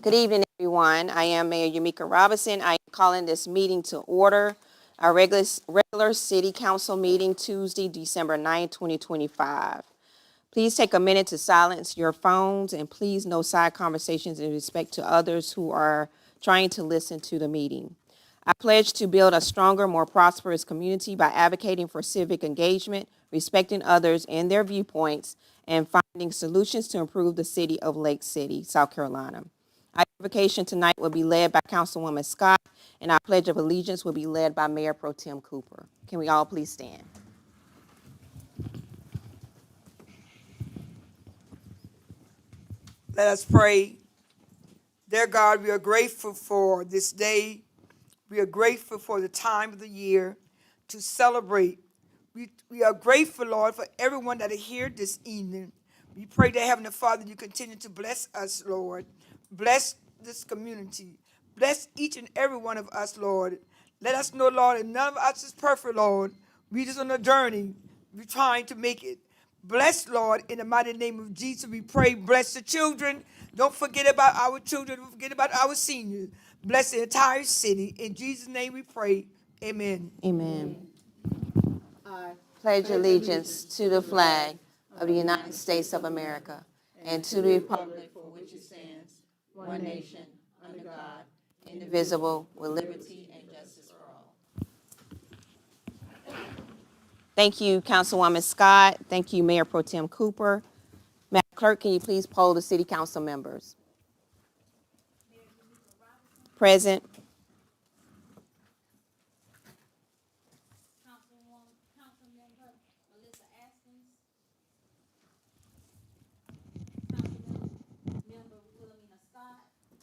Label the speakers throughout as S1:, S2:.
S1: Good evening, everyone. I am Mayor Yamika Robinson. I am calling this meeting to order. Our regular City Council meeting Tuesday, December 9, 2025. Please take a minute to silence your phones and please no side conversations in respect to others who are trying to listen to the meeting. I pledge to build a stronger, more prosperous community by advocating for civic engagement, respecting others and their viewpoints, and finding solutions to improve the city of Lake City, South Carolina. Our invocation tonight will be led by Councilwoman Scott, and our Pledge of Allegiance will be led by Mayor Pro Tem Cooper. Can we all please stand?
S2: Let us pray. Dear God, we are grateful for this day. We are grateful for the time of the year to celebrate. We are grateful, Lord, for everyone that is here this evening. We pray that, Heavenly Father, you continue to bless us, Lord. Bless this community. Bless each and every one of us, Lord. Let us know, Lord, that none of us is perfect, Lord. We just on a journey. We're trying to make it. Bless, Lord, in the mighty name of Jesus, we pray. Bless the children. Don't forget about our children. Don't forget about our seniors. Bless the entire city. In Jesus' name we pray. Amen.
S1: Amen. I pledge allegiance to the flag of the United States of America and to the republic for which it stands, one nation, under God, indivisible, with liberty and justice for all. Thank you, Councilwoman Scott. Thank you, Mayor Pro Tem Cooper. Madam Clerk, can you please poll the city council members? Present.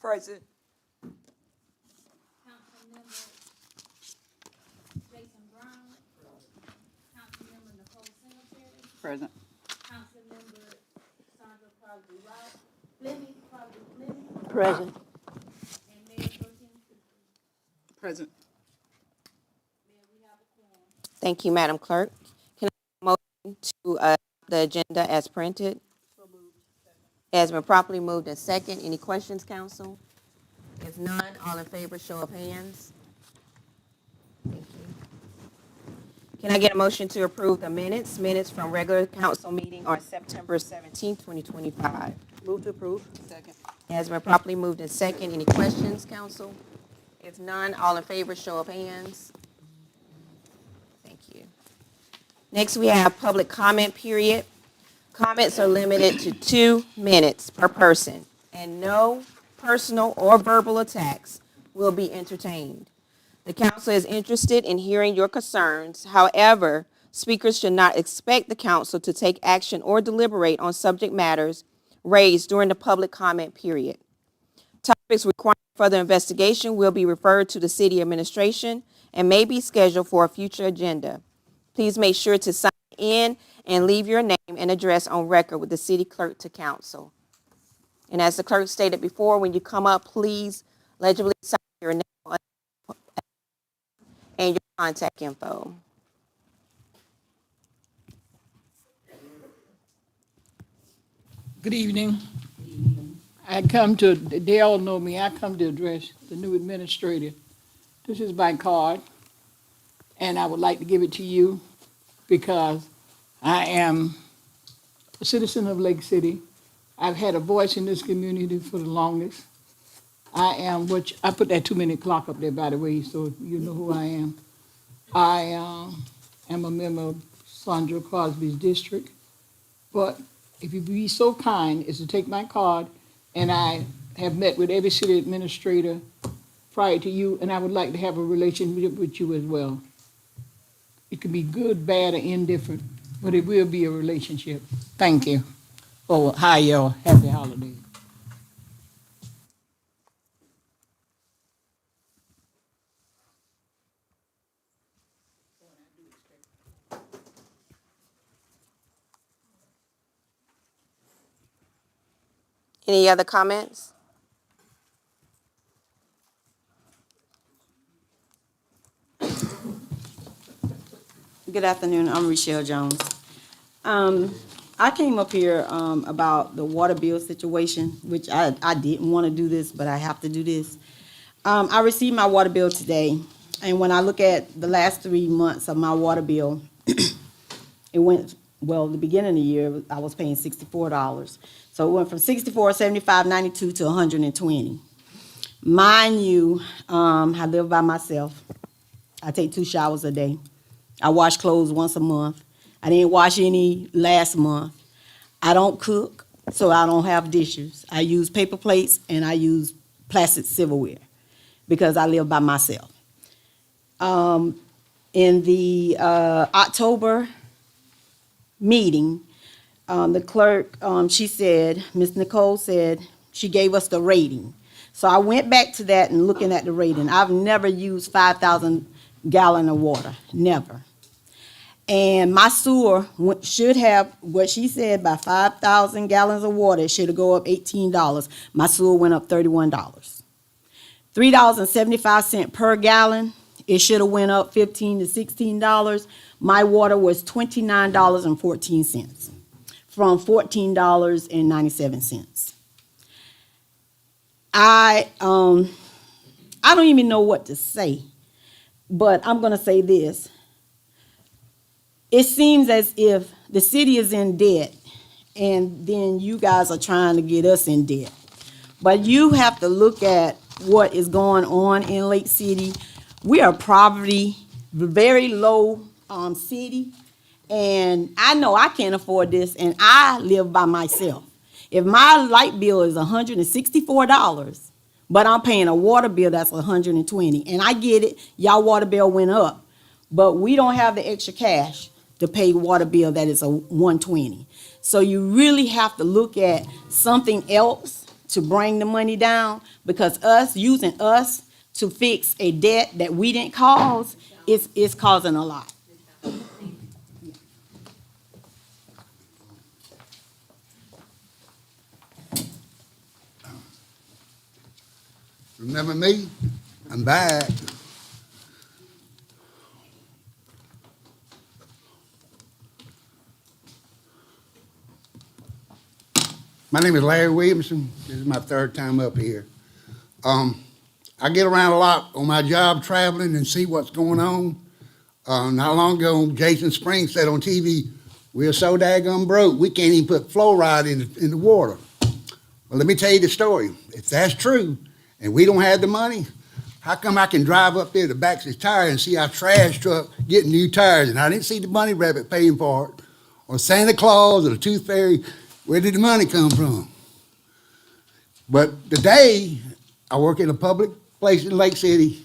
S2: Present.
S3: Councilmember Jason Brown. Councilmember Nicole Singletary.
S4: Present.
S3: Councilmember Sandra Crosby Fleming.
S1: Present.
S3: And Mayor Pro Tem Cooper.
S4: Present.
S3: Mayor, we have a quorum.
S1: Thank you, Madam Clerk. Can I have a motion to the agenda as printed? It has been properly moved and second. Any questions, council? If none, all in favor, show of hands. Thank you. Can I get a motion to approve the minutes from regular council meeting on September 17th, 2025?
S4: Move to approve. Second.
S1: It has been properly moved and second. Any questions, council? If none, all in favor, show of hands. Thank you. Next, we have public comment period. Comments are limited to 2 minutes per person, and no personal or verbal attacks will be entertained. The council is interested in hearing your concerns. However, speakers should not expect the council to take action or deliberate on subject matters raised during the public comment period. Topics requiring further investigation will be referred to the city administration and may be scheduled for a future agenda. Please make sure to sign in and leave your name and address on record with the city clerk to council. And as the clerk stated before, when you come up, please legibly sign your name and your contact info.
S5: Good evening. They all know me, I come to address the new administrator. This is my card, and I would like to give it to you because I am a citizen of Lake City. I've had a voice in this community for the longest. I put that 2-minute clock up there, by the way, so you know who I am. I am a member of Sandra Crosby's district, but if you'd be so kind as to take my card, and I have met with every city administrator prior to you, and I would like to have a relationship with you as well. It can be good, bad, or indifferent, but it will be a relationship. Thank you. Oh, hi, y'all. Happy holidays.
S1: Any other comments?
S4: Good afternoon. I'm Rochelle Jones. I came up here about the water bill situation, which I didn't want to do this, but I have to do this. I received my water bill today, and when I look at the last 3 months of my water bill, it went, well, the beginning of the year, I was paying $64. So it went from 64, 75, 92 to 120. Mind you, I live by myself. I take 2 showers a day. I wash clothes once a month. I didn't wash any last month. I don't cook, so I don't have dishes. I use paper plates and I use plastic silverware because I live by myself. In the October meeting, the clerk, she said, Ms. Nicole said, she gave us the rating. So I went back to that and looking at the rating. I've never used 5,000 gallon of water, never. And my sewer should have, what she said, by 5,000 gallons of water, it should go up $18. My sewer went up $31. $3.75 per gallon, it should have went up $15 to $16. My water was $29.14 from $14.97. I don't even know what to say, but I'm going to say this. It seems as if the city is in debt, and then you guys are trying to get us in debt. But you have to look at what is going on in Lake City. We are poverty, very low city, and I know I can't afford this, and I live by myself. If my light bill is $164, but I'm paying a water bill that's $120, and I get it, y'all water bill went up, but we don't have the extra cash to pay water bill that is a $120. So you really have to look at something else to bring the money down, because using us to fix a debt that we didn't cause is causing a lot.
S6: Remember me? I'm back. My name is Larry Williamson. This is my 3rd time up here. I get around a lot on my job traveling and see what's going on. Not long ago, Jason Springs said on TV, we're so daggone broke, we can't even put fluoride in the water. Well, let me tell you the story. If that's true, and we don't have the money, how come I can drive up there to Baxter's Tire and see our trash truck getting new tires, and I didn't see the bunny rabbit paying for it, or Santa Claus, or the Tooth Fairy? Where did the money come from? But today, I work in a public place in Lake City.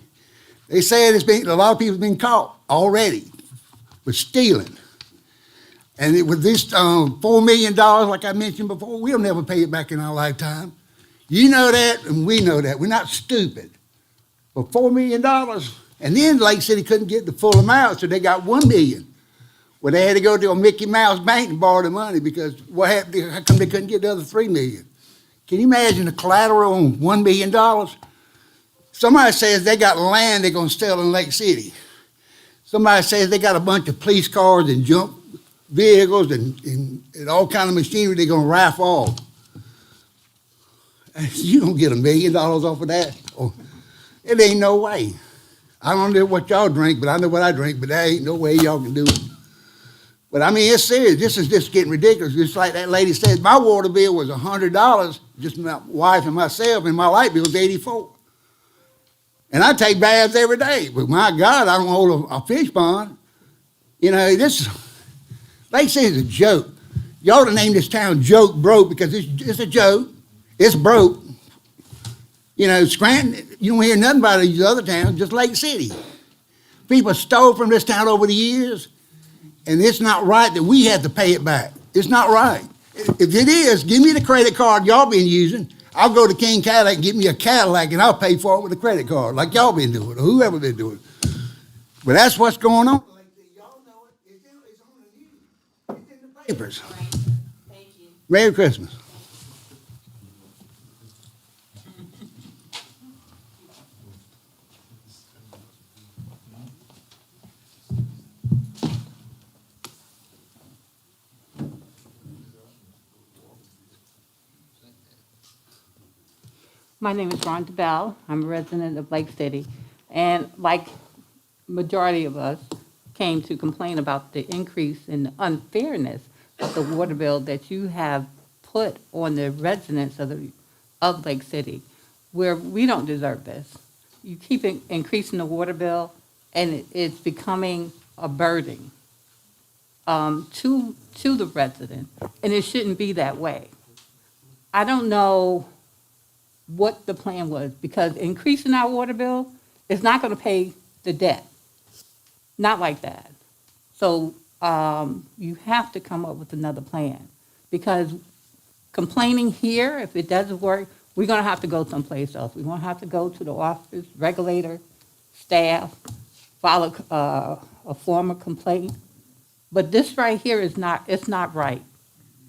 S6: They said a lot of people have been caught already with stealing. And with this $4 million, like I mentioned before, we'll never pay it back in our lifetime. You know that, and we know that. We're not stupid. For $4 million, and then Lake City couldn't get the full amount, so they got $1 million. Well, they had to go to a Mickey Mouse bank and borrow the money, because what happened? How come they couldn't get the other $3 million? Can you imagine the collateral on $1 million? Somebody says they got land they're going to sell in Lake City. Somebody says they got a bunch of police cars and junk vehicles and all kind of machinery they're going to raffle off. You don't get $1 million off of that. Oh, it ain't no way. I don't know what y'all drink, but I know what I drink, but there ain't no way y'all can do it. But I mean, it's serious. This is just getting ridiculous. Just like that lady said, my water bill was $100, just my wife and myself, and my light bill was $84. And I take baths every day. But my God, I don't hold a fish pond. You know, this, they say it's a joke. You ought to name this town Joke Broke, because it's a joke. It's broke. You know, Scranton, you don't hear nothing about these other towns, just Lake City. People stole from this town over the years, and it's not right that we have to pay it back. It's not right. If it is, give me the credit card y'all been using. I'll go to King Cadillac and get me a Cadillac, and I'll pay for it with a credit card, like y'all been doing, or whoever been doing. But that's what's going on. Y'all know it. It's on the news. It's in the papers.
S1: Thank you.
S6: Merry Christmas.
S7: My name is Rhonda Bell. I'm a resident of Lake City. And like majority of us came to complain about the increase in the unfairness of the water bill that you have put on the residents of Lake City, where we don't deserve this. You keep increasing the water bill, and it's becoming a burden to the resident, and it shouldn't be that way. I don't know what the plan was, because increasing our water bill is not going to pay the debt. Not like that. So you have to come up with another plan, because complaining here, if it doesn't work, we're going to have to go someplace else. We're going to have to go to the office, regulator, staff, file a formal complaint. But this right here is not, it's not right.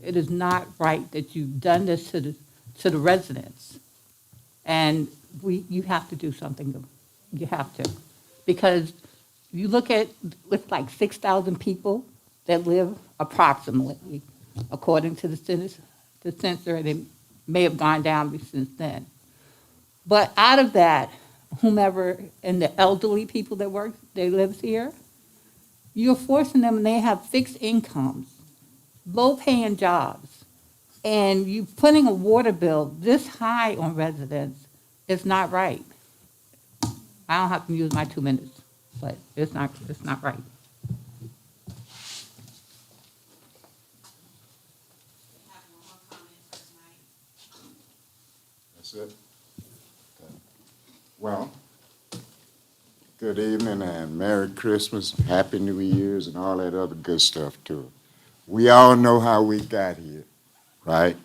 S7: It is not right that you've done this to the residents. And you have to do something. You have to. Because you look at, it's like 6,000 people that live approximately, according to the census, and it may have gone down since then. But out of that, whomever, and the elderly people that live here, you're forcing them, and they have fixed incomes, low-paying jobs, and you putting a water bill this high on residents is not right. I don't have to use my 2 minutes, but it's not right.
S8: That's it? Okay. Well, good evening and Merry Christmas, Happy New Year's, and all that other good stuff too. We all know how we got here, right?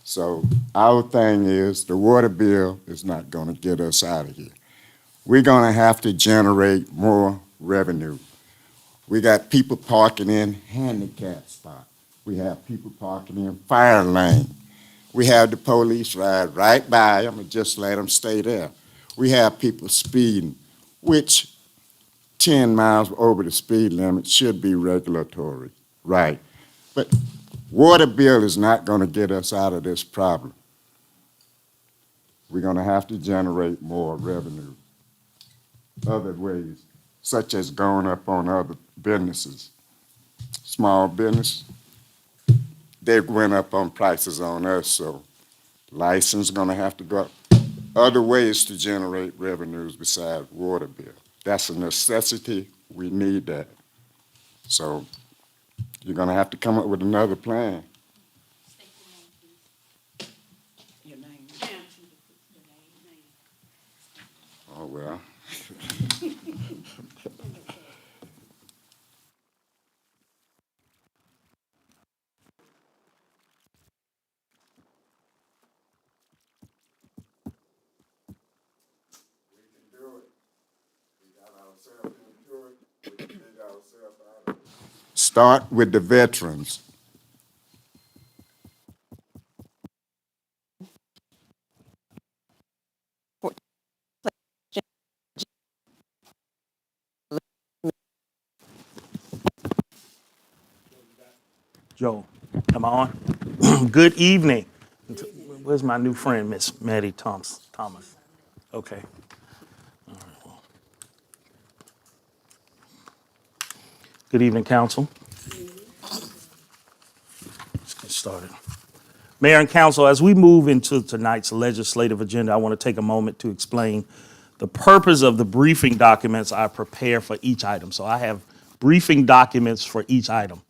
S8: So our thing is the water bill is not gonna get us out of here. We're gonna have to generate more revenue. We got people parking in handicap spots. We have people parking in fire lane. We have the police ride right by them and just let them stay there. We have people speeding, which 10 miles over the speed limit should be regulatory, right? But water bill is not gonna get us out of this problem. We're gonna have to generate more revenue other ways, such as going up on other businesses. Small business, they went up on prices on us, so license gonna have to go up. Other ways to generate revenues besides water bill. That's a necessity, we need that. So you're gonna have to come up with another plan. Oh, well. Start with the veterans.
S9: Joe, am I on? Good evening. Where's my new friend, Miss Maddie Thomas? Okay. All right, well. Good evening, council. Let's get started. Mayor and council, as we move into tonight's legislative agenda, I want to take a moment to explain the purpose of the briefing documents I prepare for each item. So I have briefing documents for each item.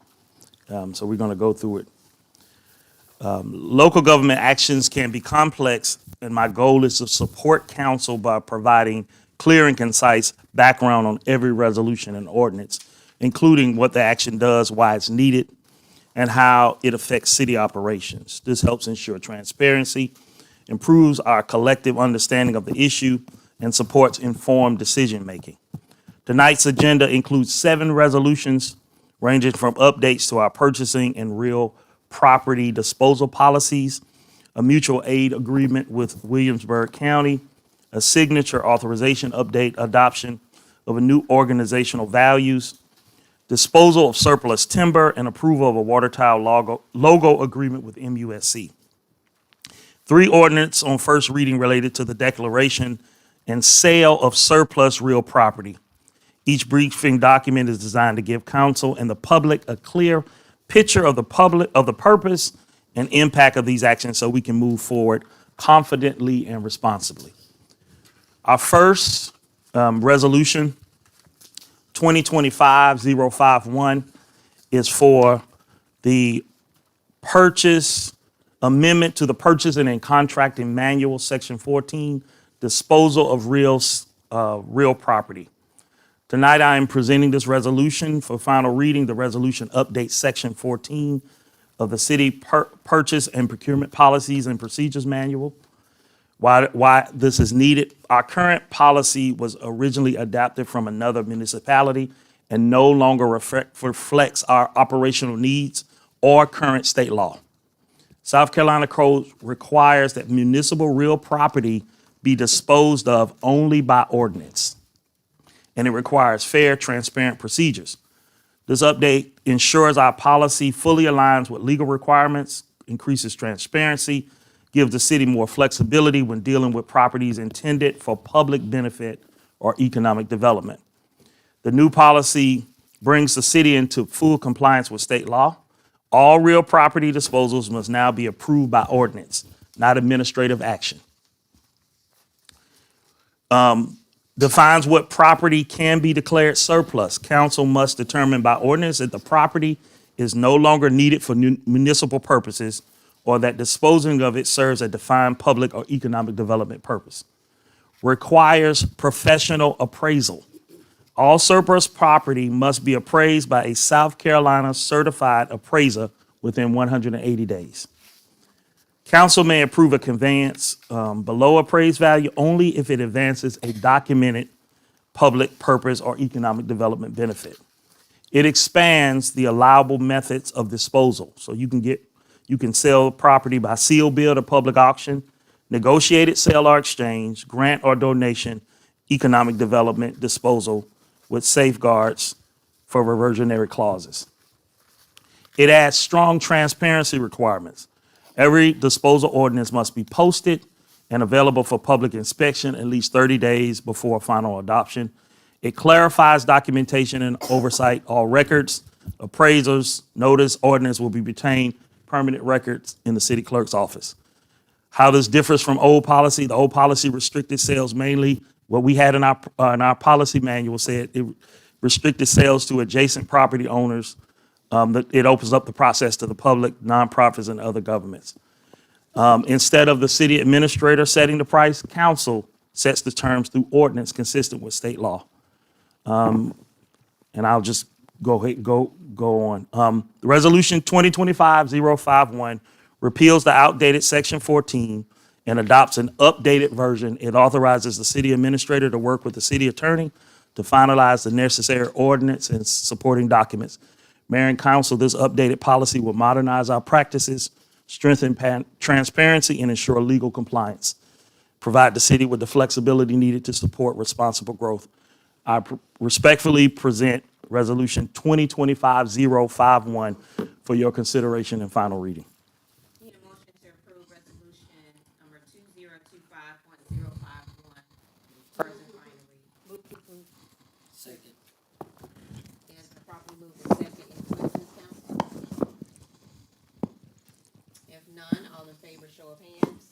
S9: So we're going to go through it. Local government actions can be complex, and my goal is to support council by providing clear and concise background on every resolution and ordinance, including what the action does, why it's needed, and how it affects city operations. This helps ensure transparency, improves our collective understanding of the issue, and supports informed decision-making. Tonight's agenda includes 7 resolutions ranging from updates to our purchasing and real property disposal policies, a mutual aid agreement with Williamsburg County, a signature authorization update, adoption of a new organizational values, disposal of surplus timber, and approval of a water tower logo agreement with MUSC. 3 ordinance on first reading related to the declaration and sale of surplus real property. Each briefing document is designed to give council and the public a clear picture of the purpose and impact of these actions so we can move forward confidently and responsibly. Our first resolution, 2025-051, is for the amendment to the purchasing and contracting manual, section 14, disposal of real property. Tonight, I am presenting this resolution for final reading. The resolution updates section 14 of the city purchase and procurement policies and procedures manual. Why this is needed: our current policy was originally adapted from another municipality and no longer reflects our operational needs or current state law. South Carolina Code requires that municipal real property be disposed of only by ordinance, and it requires fair, transparent procedures. This update ensures our policy fully aligns with legal requirements, increases transparency, gives the city more flexibility when dealing with properties intended for public benefit or economic development. The new policy brings the city into full compliance with state law. All real property disposals must now be approved by ordinance, not administrative action. Defines what property can be declared surplus. Council must determine by ordinance that the property is no longer needed for municipal purposes or that disposing of it serves a defined public or economic development purpose. Requires professional appraisal. All surplus property must be appraised by a South Carolina certified appraiser within 180 days. Council may approve a conveyance below appraised value only if it advances a documented public purpose or economic development benefit. It expands the allowable methods of disposal. So you can sell property by seal bid or public auction, negotiated sale or exchange, grant or donation, economic development, disposal with safeguards for reversionary clauses. It adds strong transparency requirements. Every disposal ordinance must be posted and available for public inspection at least 30 days before final adoption. It clarifies documentation and oversight. All records, appraisers, notice, ordinance will be retained permanent records in the city clerk's office. How this differs from old policy: the old policy restricted sales mainly. What we had in our policy manual said it restricted sales to adjacent property owners. It opens up the process to the public, nonprofits, and other governments. Instead of the city administrator setting the price, council sets the terms through ordinance consistent with state law. And I'll just go on. The resolution 2025-051 repeals the outdated section 14 and adopts an updated version. It authorizes the city administrator to work with the city attorney to finalize the necessary ordinance and supporting documents. Mayor and council, this updated policy will modernize our practices, strengthen transparency, and ensure legal compliance. Provide the city with the flexibility needed to support responsible growth. I respectfully present Resolution 2025-051 for your consideration and final reading.
S1: Need a motion to approve resolution number 2025-1051, first and final reading.
S3: Second.
S1: It's been properly moved in second. Any questions, council? If none, all in favor, show of hands.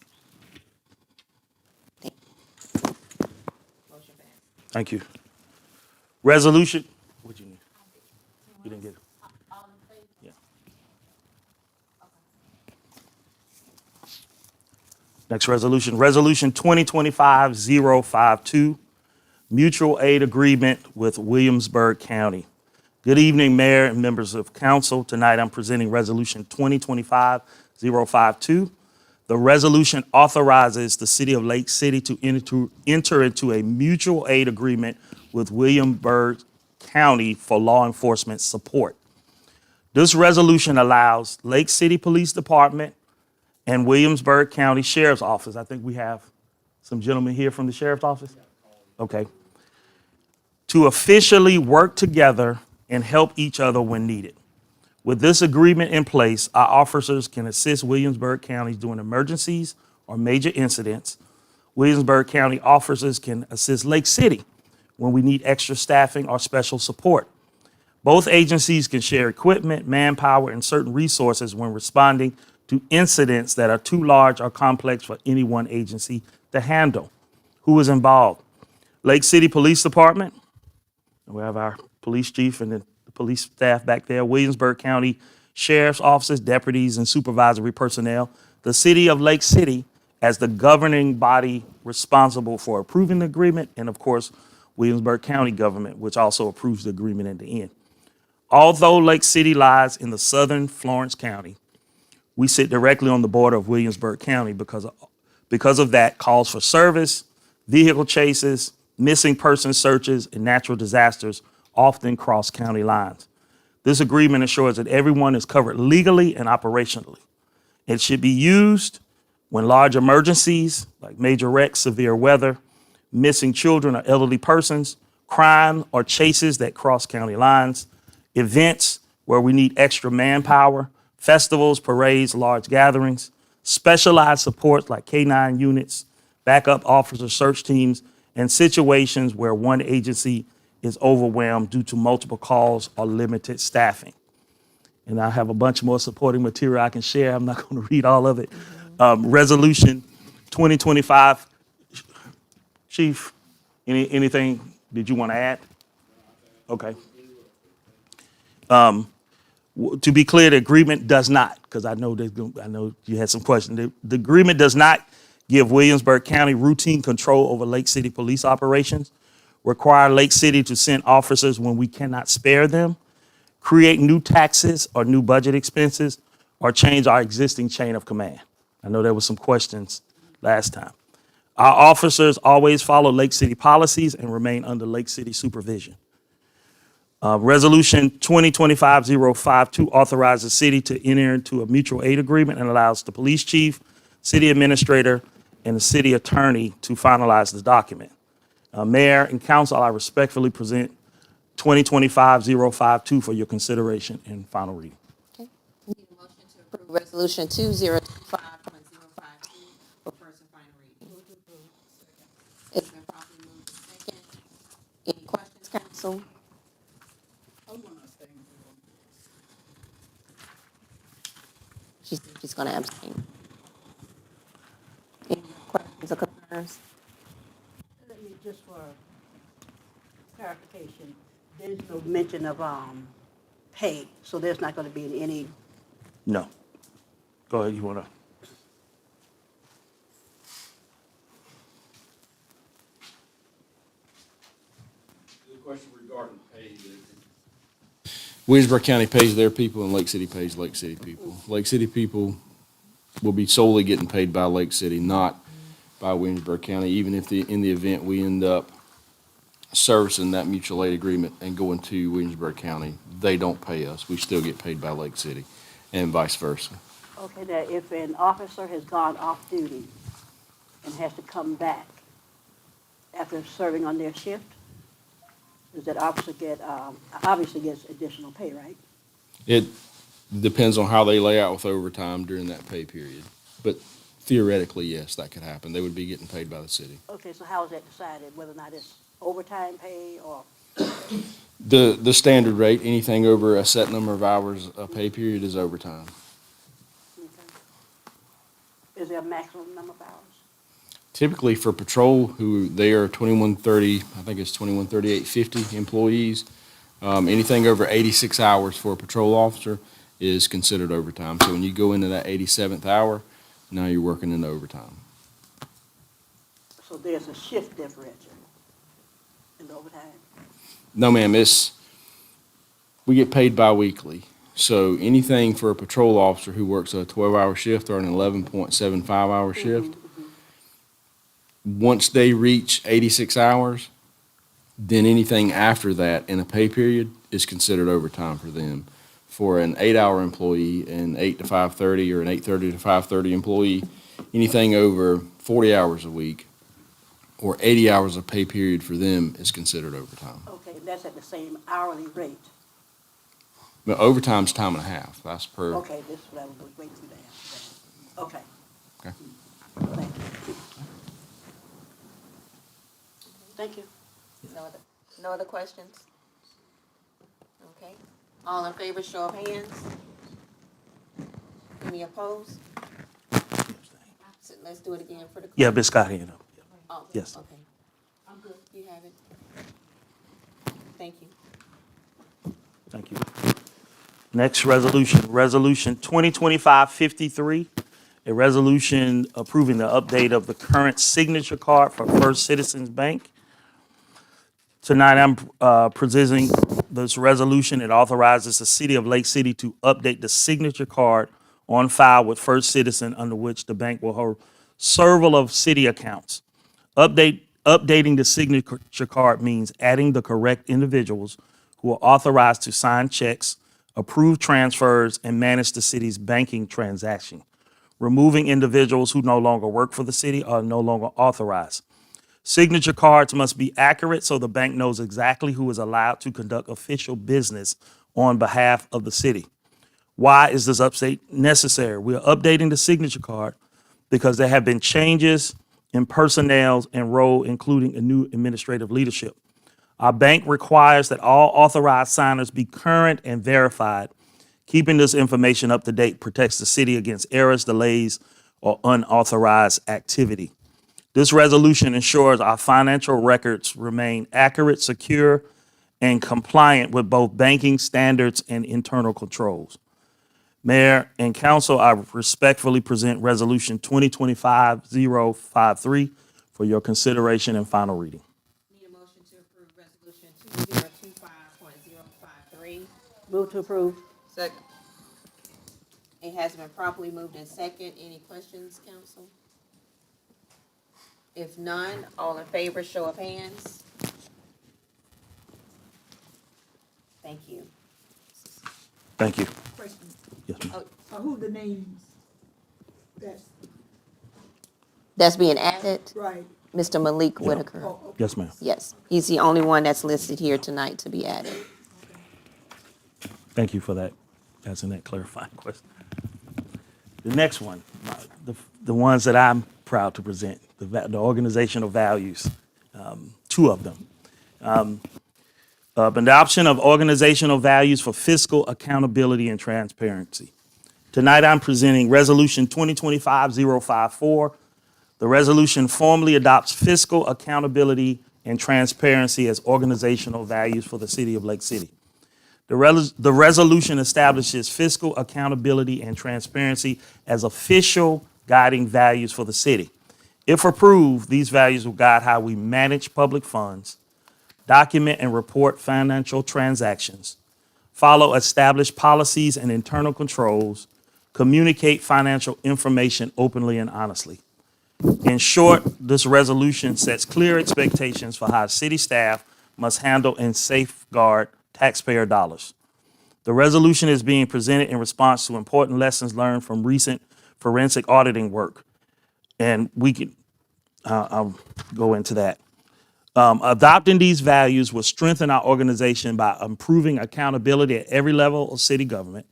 S1: Motion passed.
S9: Thank you. Resolution, what'd you need? You didn't get it? Yeah. Next resolution, Resolution 2025-052, mutual aid agreement with Williamsburg County. Good evening, Mayor and members of council. Tonight I'm presenting Resolution 2025-052. The resolution authorizes the city of Lake City to enter into a mutual aid agreement with Williamsburg County for law enforcement support. This resolution allows Lake City Police Department and Williamsburg County Sheriff's Office. I think we have some gentlemen here from the Sheriff's Office. Okay. To officially work together and help each other when needed. With this agreement in place, our officers can assist Williamsburg County during emergencies or major incidents, Williamsburg County officers can assist Lake City when we need extra staffing or special support. Both agencies can share equipment, manpower, and certain resources when responding to incidents that are too large or complex for any one agency to handle. Who is involved? Lake City Police Department. We have our police chief and the police staff back there. Williamsburg County Sheriff's Offices, deputies, and supervisory personnel. The City of Lake City as the governing body responsible for approving the agreement, and of course, Williamsburg County government, which also approves the agreement at the end. Although Lake City lies in the southern Florence County, we sit directly on the border of Williamsburg County because of that, calls for service, vehicle chases, missing person searches, and natural disasters often cross county lines. This agreement ensures that everyone is covered legally and operationally. It should be used when large emergencies like major wrecks, severe weather, missing children or elderly persons, crime or chases that cross county lines, events where we need extra manpower, festivals, parades, large gatherings, specialized supports like K-9 units, backup officer search teams, and situations where one agency is overwhelmed due to multiple calls or limited staffing. And I have a bunch more supporting material I can share. I'm not going to read all of it. Resolution 2025. Chief, anything did you want to add? Okay. To be clear, the agreement does not, because I know you had some questions. The agreement does not give Williamsburg County routine control over Lake City police operations, require Lake City to send officers when we cannot spare them, create new taxes or new budget expenses, or change our existing chain of command. I know there were some questions last time. Our officers always follow Lake City policies and remain under Lake City supervision. Resolution 2025-052 authorizes the city to enter into a mutual aid agreement and allows the police chief, city administrator, and the city attorney to finalize the document. Mayor and council, I respectfully present 2025-052 for your consideration and final reading.
S1: Okay. Need a motion to approve resolution 2025.052 for first and final reading. It's been properly moved to second. Any questions, council? She's going to abstain. Any questions or concerns?
S3: Let me, just for clarification, there's no mention of, pay, so there's not gonna be any,
S9: No. Go ahead, you want to?
S10: The question regarding pay. Williamsburg County pays their people and Lake City pays Lake City people. Lake City people will be solely getting paid by Lake City, not by Williamsburg County, even if in the event we end up servicing that mutual aid agreement and going to Williamsburg County, they don't pay us. We still get paid by Lake City and vice versa.
S3: okay, that if an officer has gone off duty and has to come back after serving on their shift, does that officer get, obviously gets additional pay, right?
S10: It depends on how they lay out with overtime during that pay period. But theoretically, yes, that could happen. They would be getting paid by the city.
S3: Okay, so how is that decided, whether or not it's overtime pay or,
S10: The standard rate, anything over a set number of hours a pay period is overtime.
S3: okay. Is there a maximum number of hours?
S10: Typically for patrol, who they are 2130, I think it's 2138.50 employees. Anything over 86 hours for a patrol officer is considered overtime. So when you go into that 87th hour, now you're working in overtime.
S3: So there's a shift differential in the overtime?
S10: No, ma'am, we get paid bi-weekly. So anything for a patrol officer who works a 12-hour shift or an 11.75-hour shift, once they reach 86 hours, then anything after that in a pay period is considered overtime for them. For an 8-hour employee, an 8 to 5:30 or an 8:30 to 5:30 employee, anything over 40 hours a week or 80 hours of pay period for them is considered overtime.
S3: Okay, and that's at the same hourly rate?
S10: But overtime's time and a half. That's per.
S3: Okay, this is what I was waiting for you to answer. Okay.
S10: Okay.
S3: Thank you.
S1: No other questions? Okay. All in favor, show of hands. Any opposed? So let's do it again for the.
S9: Yeah, Ms. Scott, hand up.
S1: Oh,
S9: Yes.
S1: okay. I'm good. You have it. Thank you.
S9: Thank you. Next resolution, Resolution 2025-53, a resolution approving the update of the current signature card for First Citizens Bank. Tonight, I'm presenting this resolution. It authorizes the city of Lake City to update the signature card on file with First Citizen, under which the bank will hold several of city accounts. Updating the signature card means adding the correct individuals who are authorized to sign checks, approve transfers, and manage the city's banking transaction. Removing individuals who no longer work for the city or are no longer authorized. Signature cards must be accurate so the bank knows exactly who is allowed to conduct official business on behalf of the city. Why is this update necessary? We are updating the signature card because there have been changes in personnel and role, including a new administrative leadership. Our bank requires that all authorized signers be current and verified. Keeping this information up to date protects the city against errors, delays, or unauthorized activity. This resolution ensures our financial records remain accurate, secure, and compliant with both banking standards and internal controls. Mayor and council, I respectfully present Resolution 2025-053 for your consideration and final reading.
S1: Need a motion to approve resolution 2025.053.
S3: Move to approve.
S2: Second.
S1: It has been properly moved in second. Any questions, council? If none, all in favor, show of hands. Thank you.
S9: Thank you.
S2: Question.
S9: Yes, ma'am.
S2: Who the names? That's
S1: That's being added,
S2: right.
S1: Mr. Malik Whitaker.
S2: Oh, okay.
S9: Yes, ma'am.
S1: Yes, he's the only one that's listed here tonight to be added.
S9: Thank you for that, asking that clarifying question. The next one, the ones that I'm proud to present, the organizational values, two of them. Adoption of organizational values for fiscal accountability and transparency. Tonight, I'm presenting Resolution 2025-054. The resolution formally adopts fiscal accountability and transparency as organizational values for the city of Lake City. The resolution establishes fiscal accountability and transparency as official guiding values for the city. If approved, these values will guide how we manage public funds, document and report financial transactions, follow established policies and internal controls, communicate financial information openly and honestly. In short, this resolution sets clear expectations for how city staff must handle and safeguard taxpayer dollars. The resolution is being presented in response to important lessons learned from recent forensic auditing work. And I'll go into that. Adopting these values will strengthen our organization by improving accountability at every level of city government,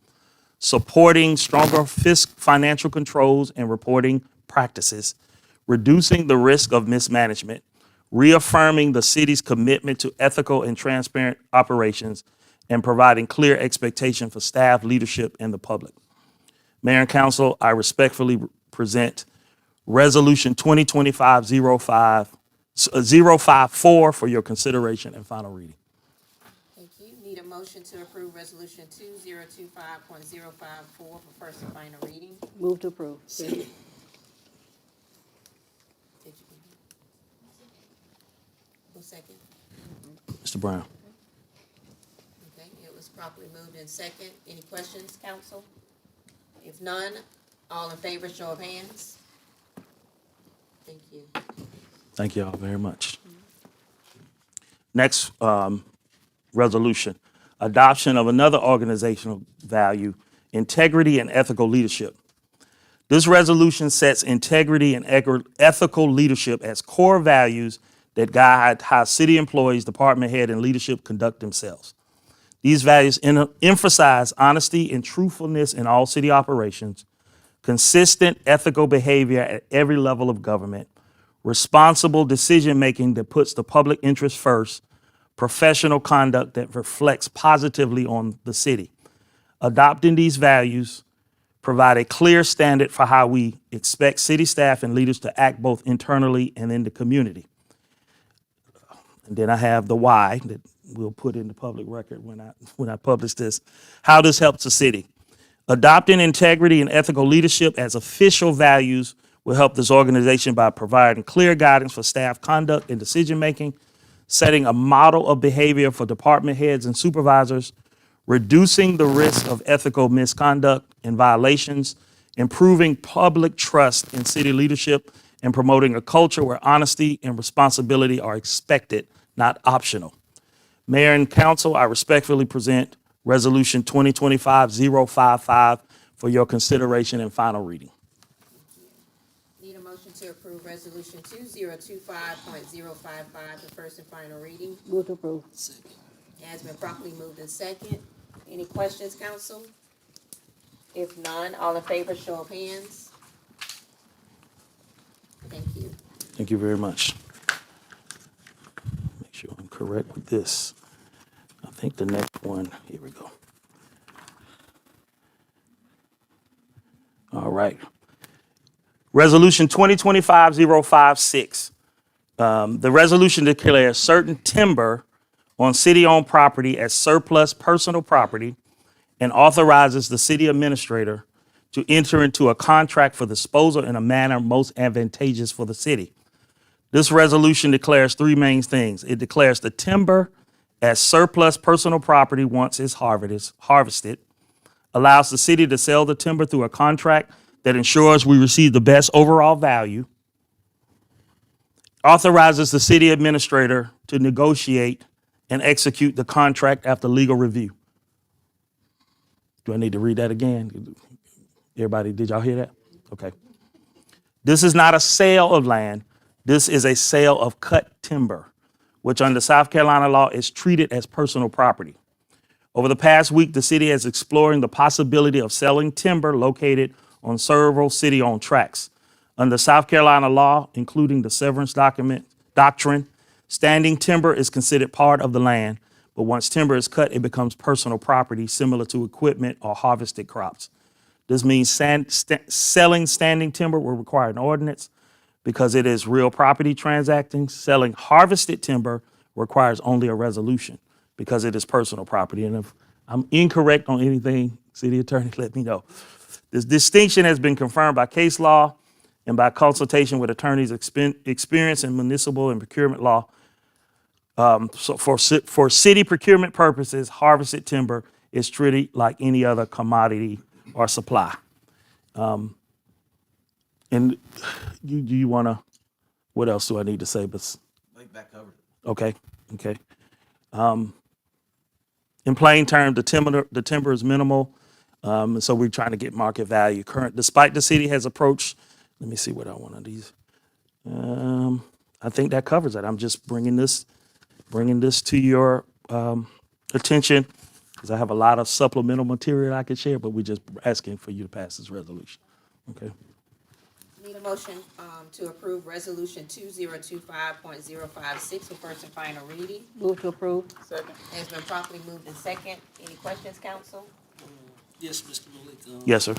S9: supporting stronger financial controls and reporting practices, reducing the risk of mismanagement, reaffirming the city's commitment to ethical and transparent operations, and providing clear expectation for staff, leadership, and the public. Mayor and council, I respectfully present Resolution 2025-054 for your consideration and final reading.
S1: Thank you. Need a motion to approve resolution 2025.054 for first and final reading.
S3: Move to approve.
S1: Did you? Who's second?
S9: Mr. Brown.
S1: Okay, it was properly moved in second. Any questions, council? If none, all in favor, show of hands. Thank you.
S9: Thank you all very much. Next resolution, adoption of another organizational value, integrity and ethical leadership. This resolution sets integrity and ethical leadership as core values that guide how city employees, department head, and leadership conduct themselves. These values emphasize honesty and truthfulness in all city operations, consistent ethical behavior at every level of government, responsible decision-making that puts the public interest first, professional conduct that reflects positively on the city. Adopting these values provide a clear standard for how we expect city staff and leaders to act both internally and in the community. And then I have the why that we'll put in the public record when I publish this. How this helps the city. Adopting integrity and ethical leadership as official values will help this organization by providing clear guidance for staff conduct and decision-making, setting a model of behavior for department heads and supervisors, reducing the risk of ethical misconduct and violations, improving public trust in city leadership, and promoting a culture where honesty and responsibility are expected, not optional. Mayor and council, I respectfully present Resolution 2025-055 for your consideration and final reading.
S1: Need a motion to approve Resolution 2025.055, the first and final reading.
S3: Move to approve.
S1: It has been properly moved in second. Any questions, council? If none, all in favor, show of hands. Thank you.
S9: Thank you very much. Make sure I'm correct with this. I think the next one, here we go. All right. Resolution 2025-056. The resolution declares certain timber on city-owned property as surplus personal property and authorizes the city administrator to enter into a contract for disposal in a manner most advantageous for the city. This resolution declares three main things. It declares the timber as surplus personal property once it's harvested, allows the city to sell the timber through a contract that ensures we receive the best overall value, authorizes the city administrator to negotiate and execute the contract after legal review. Do I need to read that again? Everybody, did y'all hear that? Okay. This is not a sale of land. This is a sale of cut timber, which under South Carolina law is treated as personal property. Over the past week, the city is exploring the possibility of selling timber located on several city-owned tracts. Under South Carolina law, including the severance doctrine, standing timber is considered part of the land, but once timber is cut, it becomes personal property similar to equipment or harvested crops. This means selling standing timber will require an ordinance because it is real property transacting. Selling harvested timber requires only a resolution because it is personal property. And if I'm incorrect on anything, city attorney, let me know. This distinction has been confirmed by case law and by consultation with attorneys experienced in municipal and procurement law. So for city procurement purposes, harvested timber is treated like any other commodity or supply. And do you want to, what else do I need to say? But that covered it. Okay. In plain terms, the timber is minimal, so we're trying to get market value. Despite the city has approached, let me see what I want of these. I think that covers it. I'm just bringing this to your attention because I have a lot of supplemental material I could share, but we're just asking for you to pass this resolution. Okay.
S1: Need a motion to approve Resolution 2025.056 for first and final reading.
S3: Move to approve.
S5: Second.
S1: It has been properly moved in second. Any questions, council?
S11: Yes, Mr. Malik.
S9: Yes, sir.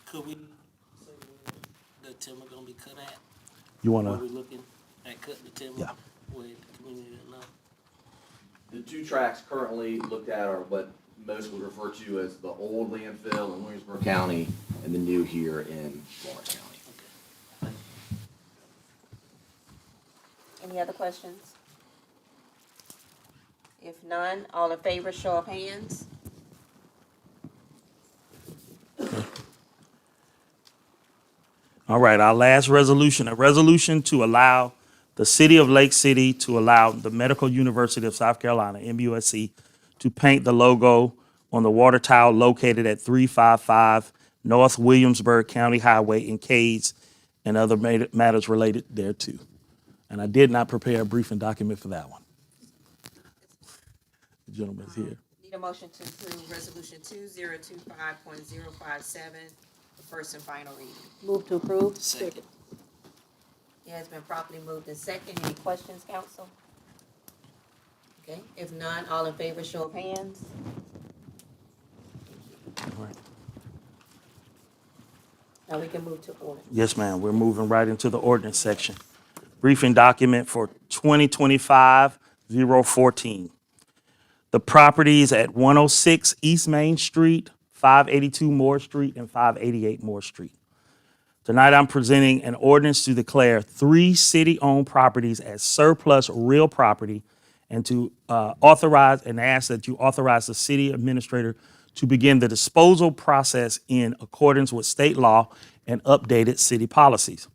S11: Could we say where the timber gonna be cut at?
S9: You
S11: Are
S9: want
S11: we
S9: to?
S11: looking at cutting the timber?
S9: Yeah.
S11: Where the community didn't know?
S12: The two tracks currently looked at are what most would refer to as the old landfill in Williamsburg County and the new here in Lawrence County.
S1: Any other questions? If none, all in favor, show of hands.
S9: All right, our last resolution, a resolution to allow the city of Lake City to allow the Medical University of South Carolina, MUSC, to paint the logo on the water tower located at 355 North Williamsburg County Highway in Cades and other matters related thereto. And I did not prepare a briefing document for that one. The gentleman's here.
S1: Need a motion to approve Resolution 2025.057 for first and final reading.
S3: Move to approve.
S11: Second.
S1: It has been properly moved in second. Any questions, council? Okay, if none, all in favor, show of hands.
S9: All right.
S1: Now we can move to order.
S9: Yes, ma'am. We're moving right into the ordinance section. Briefing document for 2025-014. The properties at 106 East Main Street, 582 Moore Street, and 588 Moore Street. Tonight, I'm presenting an ordinance to declare 3 city-owned properties as surplus real property and to authorize and ask that you authorize the city administrator to begin the disposal process in accordance with state law and updated city policies.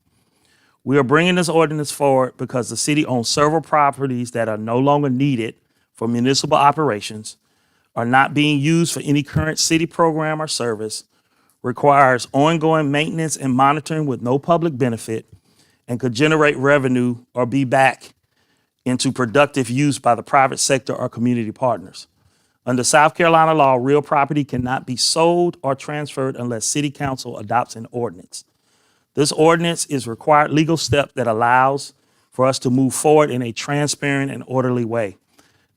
S9: We are bringing this ordinance forward because the city owns several properties that are no longer needed for municipal operations, are not being used for any current city program or service, requires ongoing maintenance and monitoring with no public benefit, and could generate revenue or be back into productive use by the private sector or community partners. Under South Carolina law, real property cannot be sold or transferred unless City Council adopts an ordinance. This ordinance is a required legal step that allows for us to move forward in a transparent and orderly way.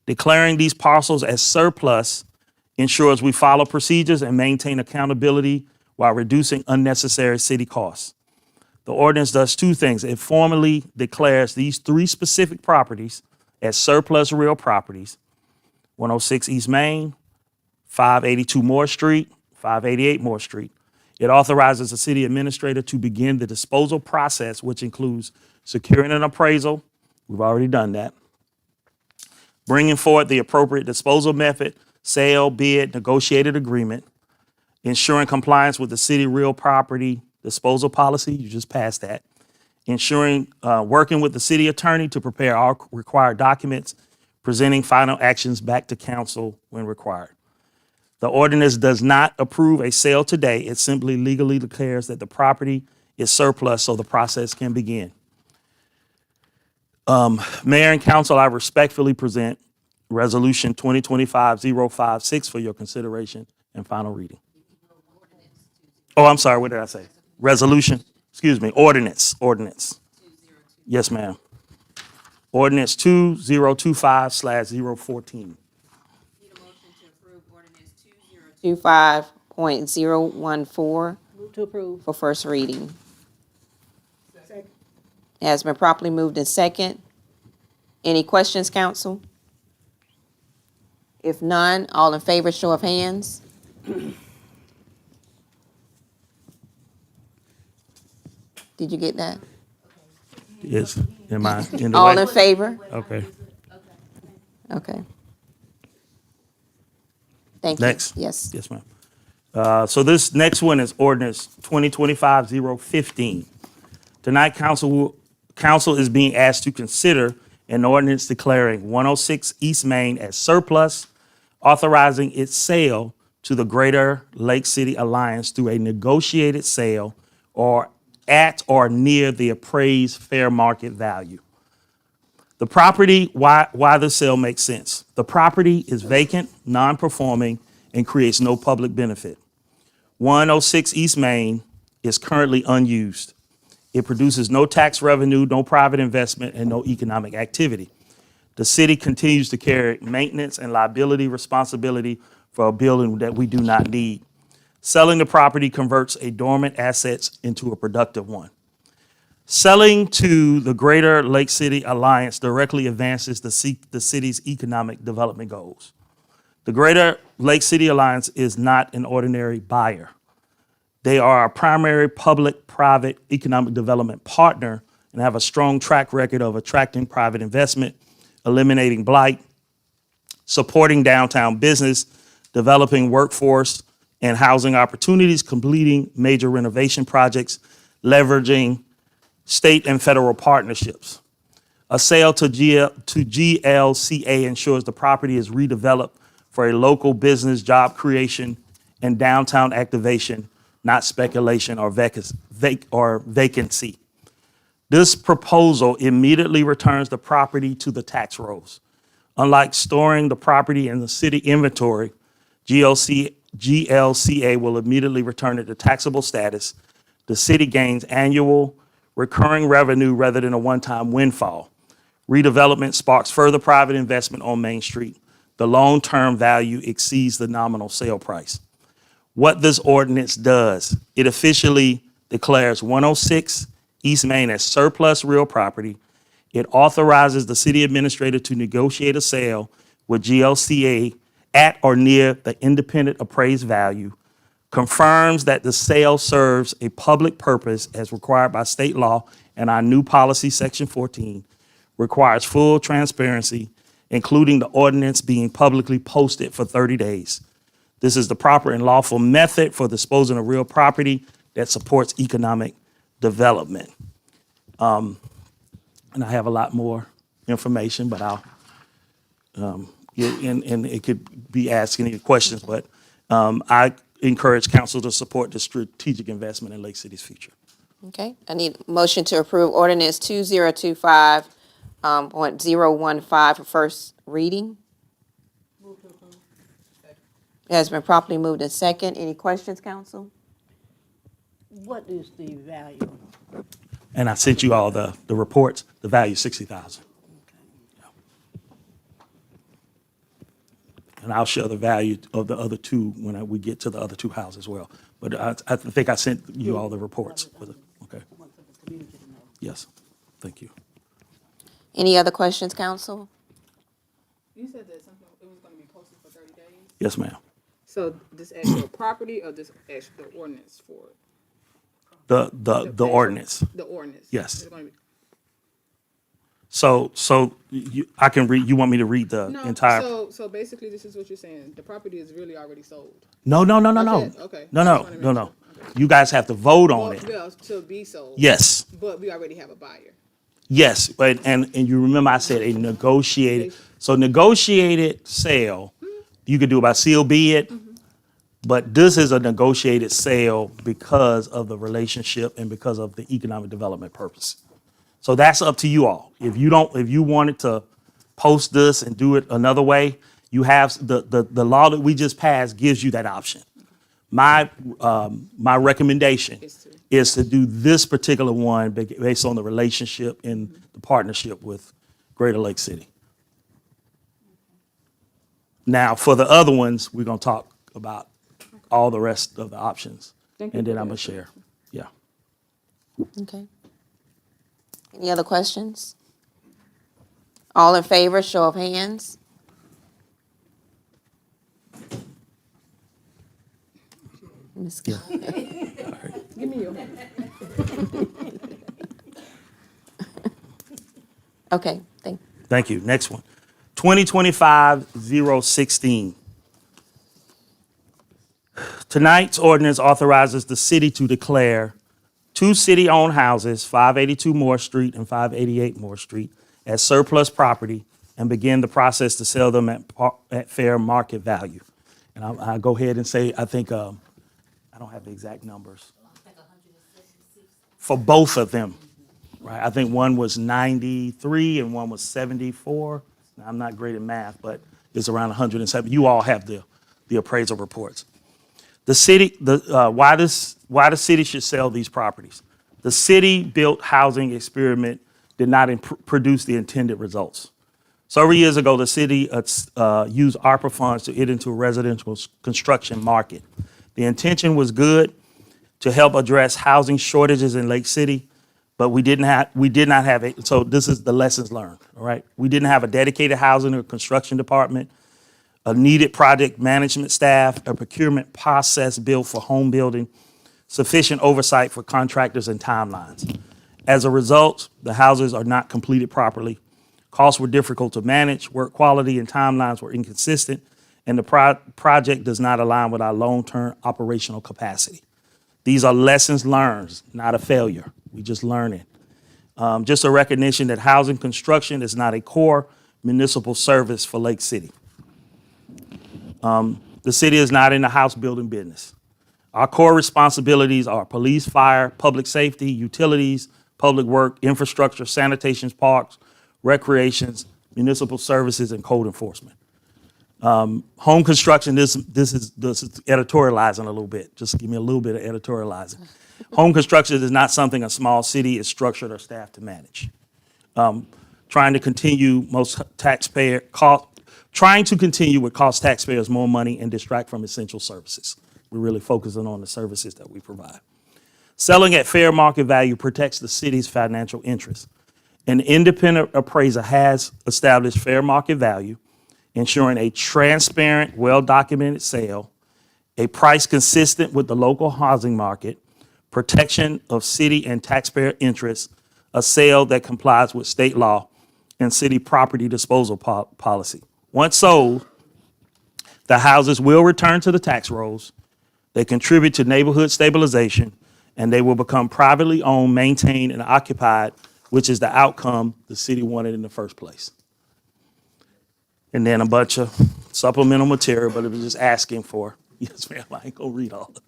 S9: Declaring these parcels as surplus ensures we follow procedures and maintain accountability while reducing unnecessary city costs. The ordinance does 2 things. It formally declares these 3 specific properties as surplus real properties: 106 East Main, 582 Moore Street, 588 Moore Street. It authorizes the city administrator to begin the disposal process, which includes securing an appraisal. We've already done that. Bringing forward the appropriate disposal method, sale, bid, negotiated agreement, ensuring compliance with the city real property disposal policy. You just passed that. Ensuring, working with the city attorney to prepare all required documents, presenting final actions back to council when required. The ordinance does not approve a sale today. It simply legally declares that the property is surplus so the process can begin. Mayor and council, I respectfully present Resolution 2025-056 for your consideration and final reading. Oh, I'm sorry, what did I say? Resolution, ordinance. Yes, ma'am. Ordinance 2025/014.
S1: 25.014
S3: Move to approve.
S1: for first reading. It has been properly moved in second. Any questions, council? If none, all in favor, show of hands. Did you get that?
S9: Yes, am I in the
S1: All
S9: way?
S1: in favor?
S9: Okay.
S1: Okay. Thank you.
S9: Next.
S1: Yes.
S9: Yes, ma'am. So this next one is ordinance 2025-015. Tonight, council is being asked to consider an ordinance declaring 106 East Main as surplus, authorizing its sale to the Greater Lake City Alliance through a negotiated sale or at or near the appraised fair market value. The property, why the sale makes sense. The property is vacant, non-performing, and creates no public benefit. 106 East Main is currently unused. It produces no tax revenue, no private investment, and no economic activity. The city continues to carry maintenance and liability responsibility for a building that we do not need. Selling the property converts a dormant asset into a productive one. Selling to the Greater Lake City Alliance directly advances the city's economic development goals. The Greater Lake City Alliance is not an ordinary buyer. They are a primary public-private economic development partner and have a strong track record of attracting private investment, eliminating blight, supporting downtown business, developing workforce and housing opportunities, completing major renovation projects, leveraging state and federal partnerships. A sale to GLCA ensures the property is redeveloped for a local business, job creation, and downtown activation, not speculation or vacancy. This proposal immediately returns the property to the tax rolls. Unlike storing the property in the city inventory, GLCA will immediately return it to taxable status. The city gains annual recurring revenue rather than a one-time windfall. Redevelopment sparks further private investment on Main Street. The long-term value exceeds the nominal sale price. What this ordinance does, it officially declares 106 East Main as surplus real property. It authorizes the city administrator to negotiate a sale with GLCA at or near the independent appraised value, confirms that the sale serves a public purpose as required by state law and our new policy, Section 14, requires full transparency, including the ordinance being publicly posted for 30 days. This is the proper and lawful method for disposing of real property that supports economic development. And I have a lot more information, but I'll, and it could be asking any questions, but I encourage council to support the strategic investment in Lake City's future.
S1: Okay, I need a motion to approve ordinance 2025.015 for first reading. It has been properly moved in second. Any questions, council?
S3: What is the value?
S9: And I sent you all the reports, the value is 60,000. And I'll show the value of the other two when we get to the other two houses as well. But I think I sent you all the reports. Okay. Yes, thank you.
S1: Any other questions, council?
S5: You said that something, it was gonna be posted for 30 days?
S9: Yes, ma'am.
S5: So this actual property or this actual ordinance for it?
S9: The ordinance.
S5: The ordinance?
S9: Yes.
S5: It's gonna be-
S9: So I can read, you want me to read the
S5: No,
S9: entire?
S5: so basically this is what you're saying, the property is really already sold?
S9: No.
S5: Okay, okay.
S9: No.
S5: I just wanna make
S9: No.
S5: sure. Okay.
S9: You guys have to vote on it.
S5: Well, to be sold?
S9: Yes,
S5: But we already have a buyer.
S9: yes. And you remember I said a negotiated, so negotiated sale, you could do by seal bid, but this is a negotiated sale because of the relationship and because of the economic development purpose. So that's up to you all. If you wanted to post this and do it another way, you have, the law that we just passed gives you that option. My recommendation is to do this particular one based on the relationship and the partnership with Greater Lake City. Now, for the other ones, we're gonna talk about all the rest of the options.
S5: Thank you
S9: And then
S5: for
S9: I'm
S5: that.
S9: gonna share, yeah.
S1: Okay. Any other questions? All in favor, show of hands. Ms. Gill.
S5: Give me your.
S1: Okay,
S9: Thank you. Next one. 2025-016. Tonight's ordinance authorizes the city to declare two city-owned houses, 582 Moore Street and 588 Moore Street, as surplus property and begin the process to sell them at fair market value. And I'll go ahead and say, I think, I don't have the exact numbers. For both of them, right? I think one was 93 and one was 74. Now, I'm not great at math, but it's around 107. You all have the appraisal reports. The city, why the city should sell these properties. The city-built housing experiment did not produce the intended results. Several years ago, the city used ARPA funds to get into a residential construction market. The intention was good to help address housing shortages in Lake City, but we did not have it. So this is the lessons learned, all right? We didn't have a dedicated housing or construction department, a needed project management staff, a procurement process built for home building, sufficient oversight for contractors and timelines. As a result, the houses are not completed properly. Costs were difficult to manage, work quality and timelines were inconsistent, and the project does not align with our long-term operational capacity. These are lessons learned, not a failure. We just learn it. Just a recognition that housing construction is not a core municipal service for Lake City. The city is not in the house building business. Our core responsibilities are police, fire, public safety, utilities, public work, infrastructure, sanitation, parks, recreations, municipal services, and code enforcement. Home construction, this is editorializing a little bit. Just give me a little bit of editorializing. Home construction is not something a small city is structured or staffed to manage. Trying to continue would cost taxpayers more money and distract from essential services. We're really focusing on the services that we provide. Selling at fair market value protects the city's financial interests. An independent appraiser has established fair market value, ensuring a transparent, well-documented sale, a price consistent with the local housing market, protection of city and taxpayer interests, a sale that complies with state law and city property disposal policy. Once sold, the houses will return to the tax rolls, they contribute to neighborhood stabilization, and they will become privately owned, maintained, and occupied, which is the outcome the city wanted in the first place. And then a bunch of supplemental material, but it was just asking for, yes, ma'am, I ain't gonna read all of it.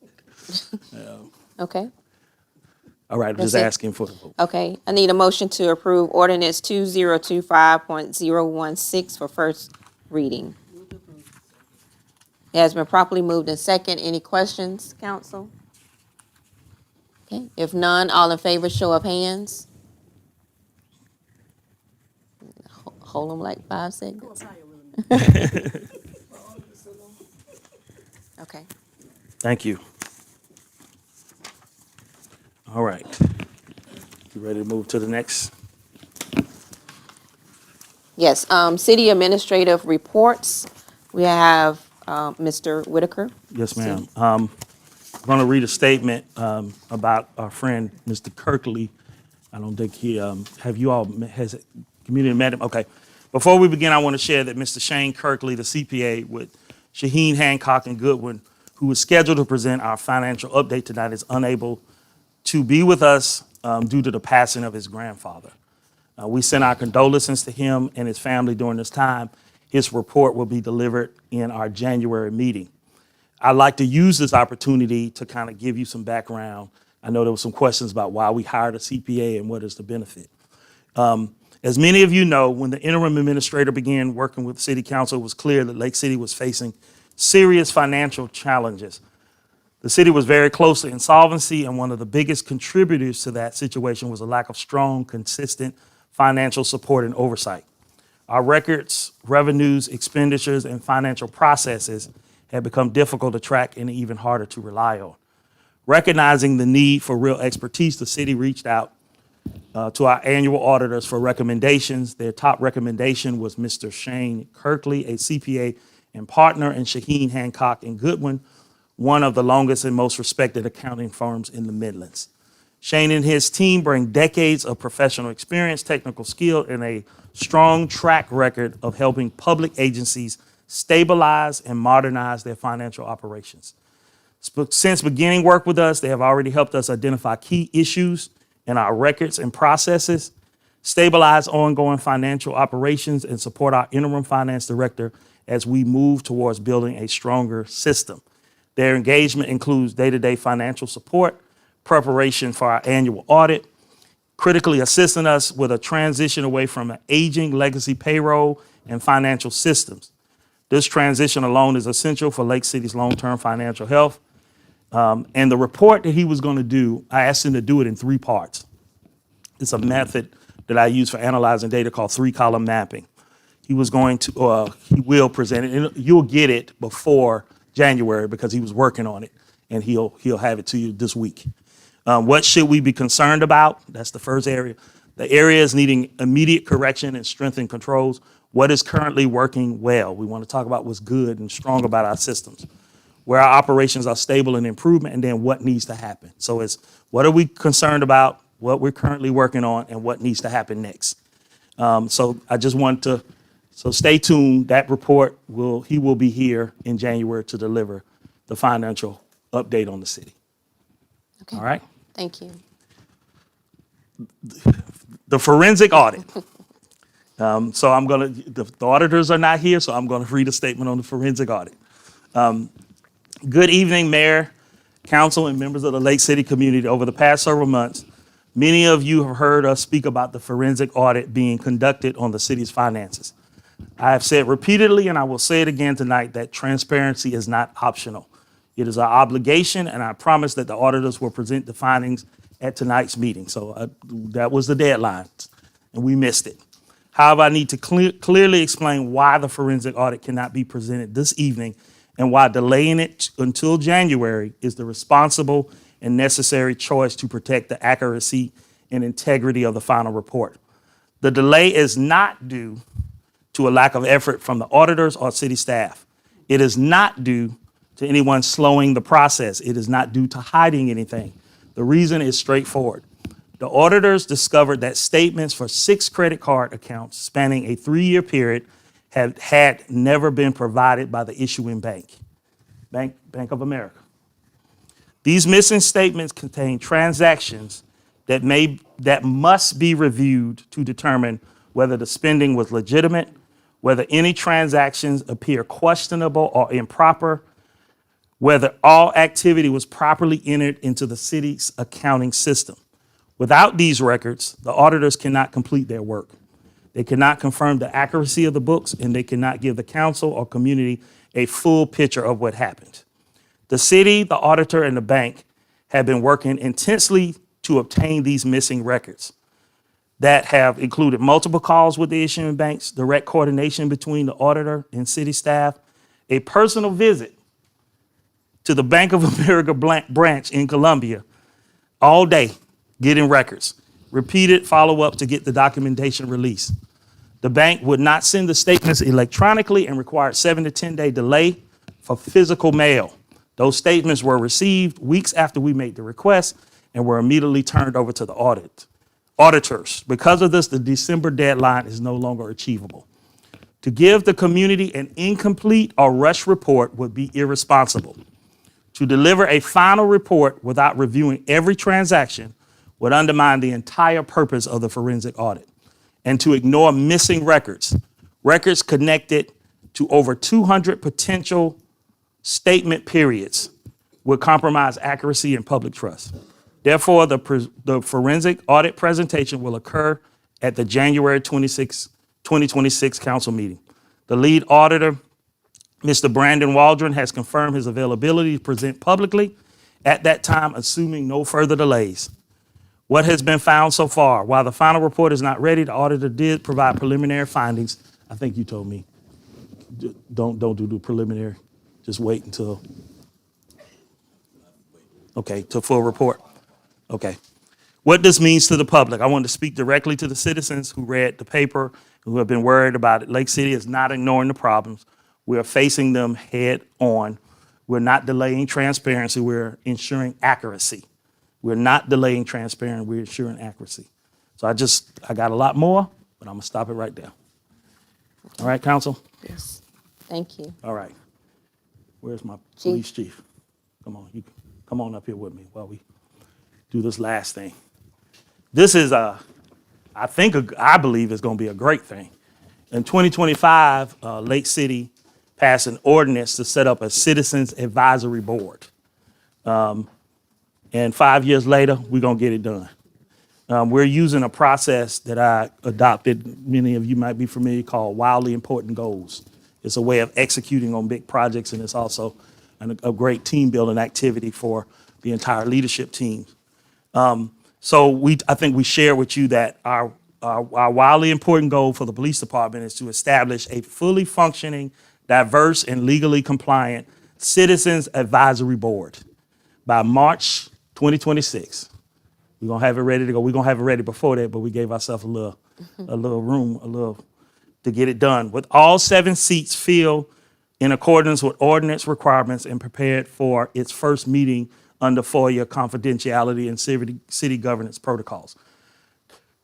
S1: Okay,
S9: All right, I'm just
S1: That's it.
S9: asking for the vote.
S1: okay. I need a motion to approve ordinance 2025.016 for first reading. It has been properly moved and second. Any questions, council? Okay, if none, all in favor, show of hands. Hold them like 5 seconds. Okay.
S9: Thank you. All right. You ready to move to the next?
S1: Yes, city administrative reports. We have, Mr. Whitaker.
S9: Yes, ma'am. I'm going to read a statement about our friend, Mr. Kirkley. I don't think has community met him? Okay. Before we begin, I want to share that Mr. Shane Kirkley, the CPA with Shaheen, Hancock, and Goodwin, who was scheduled to present our financial update tonight, is unable to be with us due to the passing of his grandfather. We send our condolences to him and his family during this time. His report will be delivered in our January meeting. I'd like to use this opportunity to kind of give you some background. I know there were some questions about why we hired a CPA and what is the benefit. As many of you know, when the interim administrator began working with City Council, it was clear that Lake City was facing serious financial challenges. The city was very close to insolvency, and one of the biggest contributors to that situation was a lack of strong, consistent financial support and oversight. Our records, revenues, expenditures, and financial processes had become difficult to track and even harder to rely on. Recognizing the need for real expertise, the city reached out to our annual auditors for recommendations. Their top recommendation was Mr. Shane Kirkley, a CPA and partner, and Shaheen, Hancock, and Goodwin, one of the longest and most respected accounting firms in the Midlands. Shane and his team bring decades of professional experience, technical skill, and a strong track record of helping public agencies stabilize and modernize their financial operations. Since beginning work with us, they have already helped us identify key issues in our records and processes, stabilize ongoing financial operations, and support our interim finance director as we move towards building a stronger system. Their engagement includes day-to-day financial support, preparation for our annual audit, critically assisting us with a transition away from an aging legacy payroll and financial systems. This transition alone is essential for Lake City's long-term financial health. And the report that he was going to do, I asked him to do it in 3 parts. It's a method that I use for analyzing data called 3-column mapping. He was going to, he will present it, and you'll get it before January because he was working on it, and he'll have it to you this week. What should we be concerned about? That's the first area. The areas needing immediate correction and strengthened controls. What is currently working well? We want to talk about what's good and strong about our systems, where our operations are stable and improvement, and then what needs to happen. So it's what are we concerned about, what we're currently working on, and what needs to happen next. So I just want to, so stay tuned. That report he will be here in January to deliver the financial update on the city.
S1: Okay.
S9: All right?
S1: Thank you.
S9: The forensic audit. So I'm going to, the auditors are not here, so I'm going to read a statement on the forensic audit. Good evening, Mayor, Council, and members of the Lake City community. Over the past several months, many of you have heard us speak about the forensic audit being conducted on the city's finances. I have said repeatedly, and I will say it again tonight, that transparency is not optional. It is our obligation, and I promise that the auditors will present the findings at tonight's meeting. So that was the deadline, and we missed it. However, I need to clearly explain why the forensic audit cannot be presented this evening and why delaying it until January is the responsible and necessary choice to protect the accuracy and integrity of the final report. The delay is not due to a lack of effort from the auditors or city staff. It is not due to anyone slowing the process. It is not due to hiding anything. The reason is straightforward. The auditors discovered that statements for 6 credit card accounts spanning a 3-year period had never been provided by the issuing Bank of America. These missing statements contain transactions that must be reviewed to determine whether the spending was legitimate, whether any transactions appear questionable or improper, whether all activity was properly entered into the city's accounting system. Without these records, the auditors cannot complete their work. They cannot confirm the accuracy of the books, and they cannot give the council or community a full picture of what happened. The city, the auditor, and the bank have been working intensely to obtain these missing records that have included multiple calls with the issuing banks, direct coordination between the auditor and city staff, a personal visit to the Bank of America branch in Columbia all day, getting records, repeated follow-up to get the documentation released. The bank would not send the statements electronically and required 7 to 10 day delay for physical mail. Those statements were received weeks after we made the request and were immediately turned over to the auditors. Because of this, the December deadline is no longer achievable. To give the community an incomplete or rushed report would be irresponsible. To deliver a final report without reviewing every transaction would undermine the entire purpose of the forensic audit. And to ignore missing records connected to over 200 potential statement periods, would compromise accuracy and public trust. Therefore, the forensic audit presentation will occur at the January 26, 2026 council meeting. The lead auditor, Mr. Brandon Waldron, has confirmed his availability to present publicly at that time, assuming no further delays. What has been found so far? While the final report is not ready, the auditor did provide preliminary findings. I think you told me, don't do the preliminary. Just wait until, okay, to full report. Okay. What this means to the public. I want to speak directly to the citizens who read the paper, who have been worried about it. Lake City is not ignoring the problems. We are facing them head on. We're not delaying transparency. We're ensuring accuracy. We're not delaying transparency. We're ensuring accuracy. So I got a lot more, but I'm going to stop it right there. All right, council?
S1: Yes. Thank you.
S9: All right. Where's my police chief? Come on, you come on up here with me while we do this last thing. This is I believe it's going to be a great thing. In 2025, Lake City passed an ordinance to set up a citizens advisory board. And 5 years later, we're going to get it done. We're using a process that I adopted, many of you might be familiar, called Wildly Important Goals. It's a way of executing on big projects, and it's also a great team building activity for the entire leadership team. So I think we share with you that our wildly important goal for the police department is to establish a fully functioning, diverse, and legally compliant citizens advisory board by March 2026. We're gonna have it ready to go. We're gonna have it ready before that, but we gave ourselves a little room to get it done. With all 7 seats filled in accordance with ordinance requirements and prepared for its first meeting under FOIA confidentiality and city governance protocols.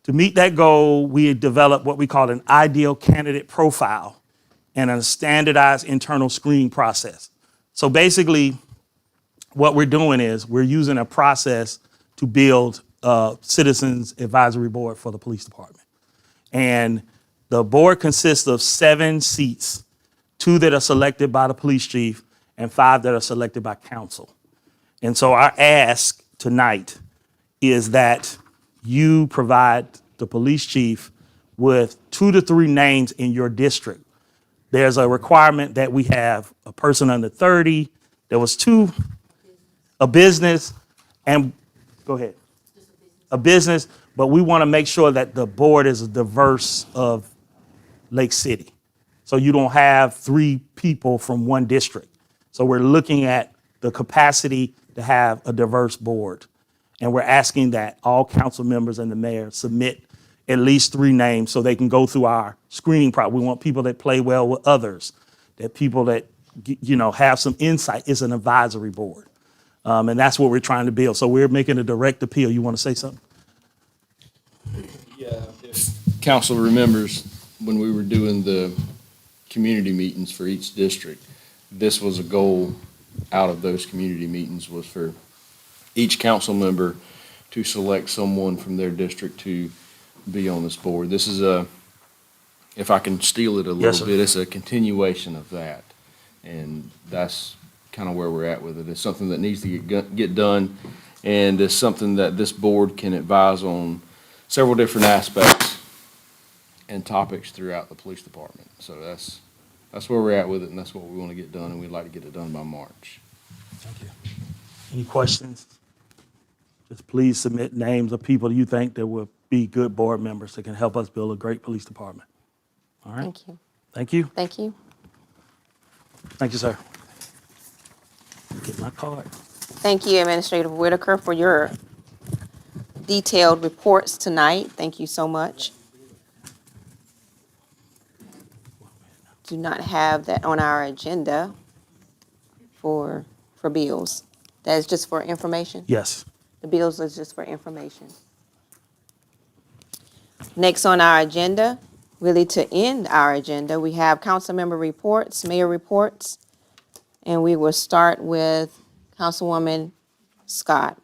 S9: To meet that goal, we developed what we call an ideal candidate profile and a standardized internal screening process. So basically, what we're doing is we're using a process to build a citizens advisory board for the police department. And the board consists of 7 seats, 2 that are selected by the police chief and 5 that are selected by council. And so our ask tonight is that you provide the police chief with 2 to 3 names in your district there's a requirement that we have a person under 30. There was a business, and, go ahead. A business, but we want to make sure that the board is diverse of Lake City. So you don't have 3 people from one district. So we're looking at the capacity to have a diverse board. And we're asking that all council members and the mayor submit at least 3 names so they can go through our screening process. We want people that play well with others, that people that, have some insight. It's an advisory board. And that's what we're trying to build. So we're making a direct appeal. You want to say something?
S10: Yeah. If council remembers, when we were doing the community meetings for each district, this was a goal out of those community meetings, was for each council member to select someone from their district to be on this board. This is if I can steal it a
S9: Yes,
S10: little
S9: sir.
S10: bit, it's a continuation of that. And that's kind of where we're at with it. It's something that needs to get done, and it's something that this board can advise on several different aspects and topics throughout the police department. So that's where we're at with it, and that's what we want to get done, and we'd like to get it done by March.
S9: Thank you. Any questions? Just please submit names of people you think that will be good board members that can help us build a great police department. All right?
S1: Thank you.
S9: Thank you.
S1: Thank you.
S9: Thank you, sir. Get my card.
S1: Thank you, Administrator Whitaker, for your detailed reports tonight. Thank you so much. Do not have that on our agenda for bills. That is just for information?
S9: Yes.
S1: The bills is just for information. Next on our agenda, really to end our agenda, we have council member reports, mayor reports, and we will start with Councilwoman Scott.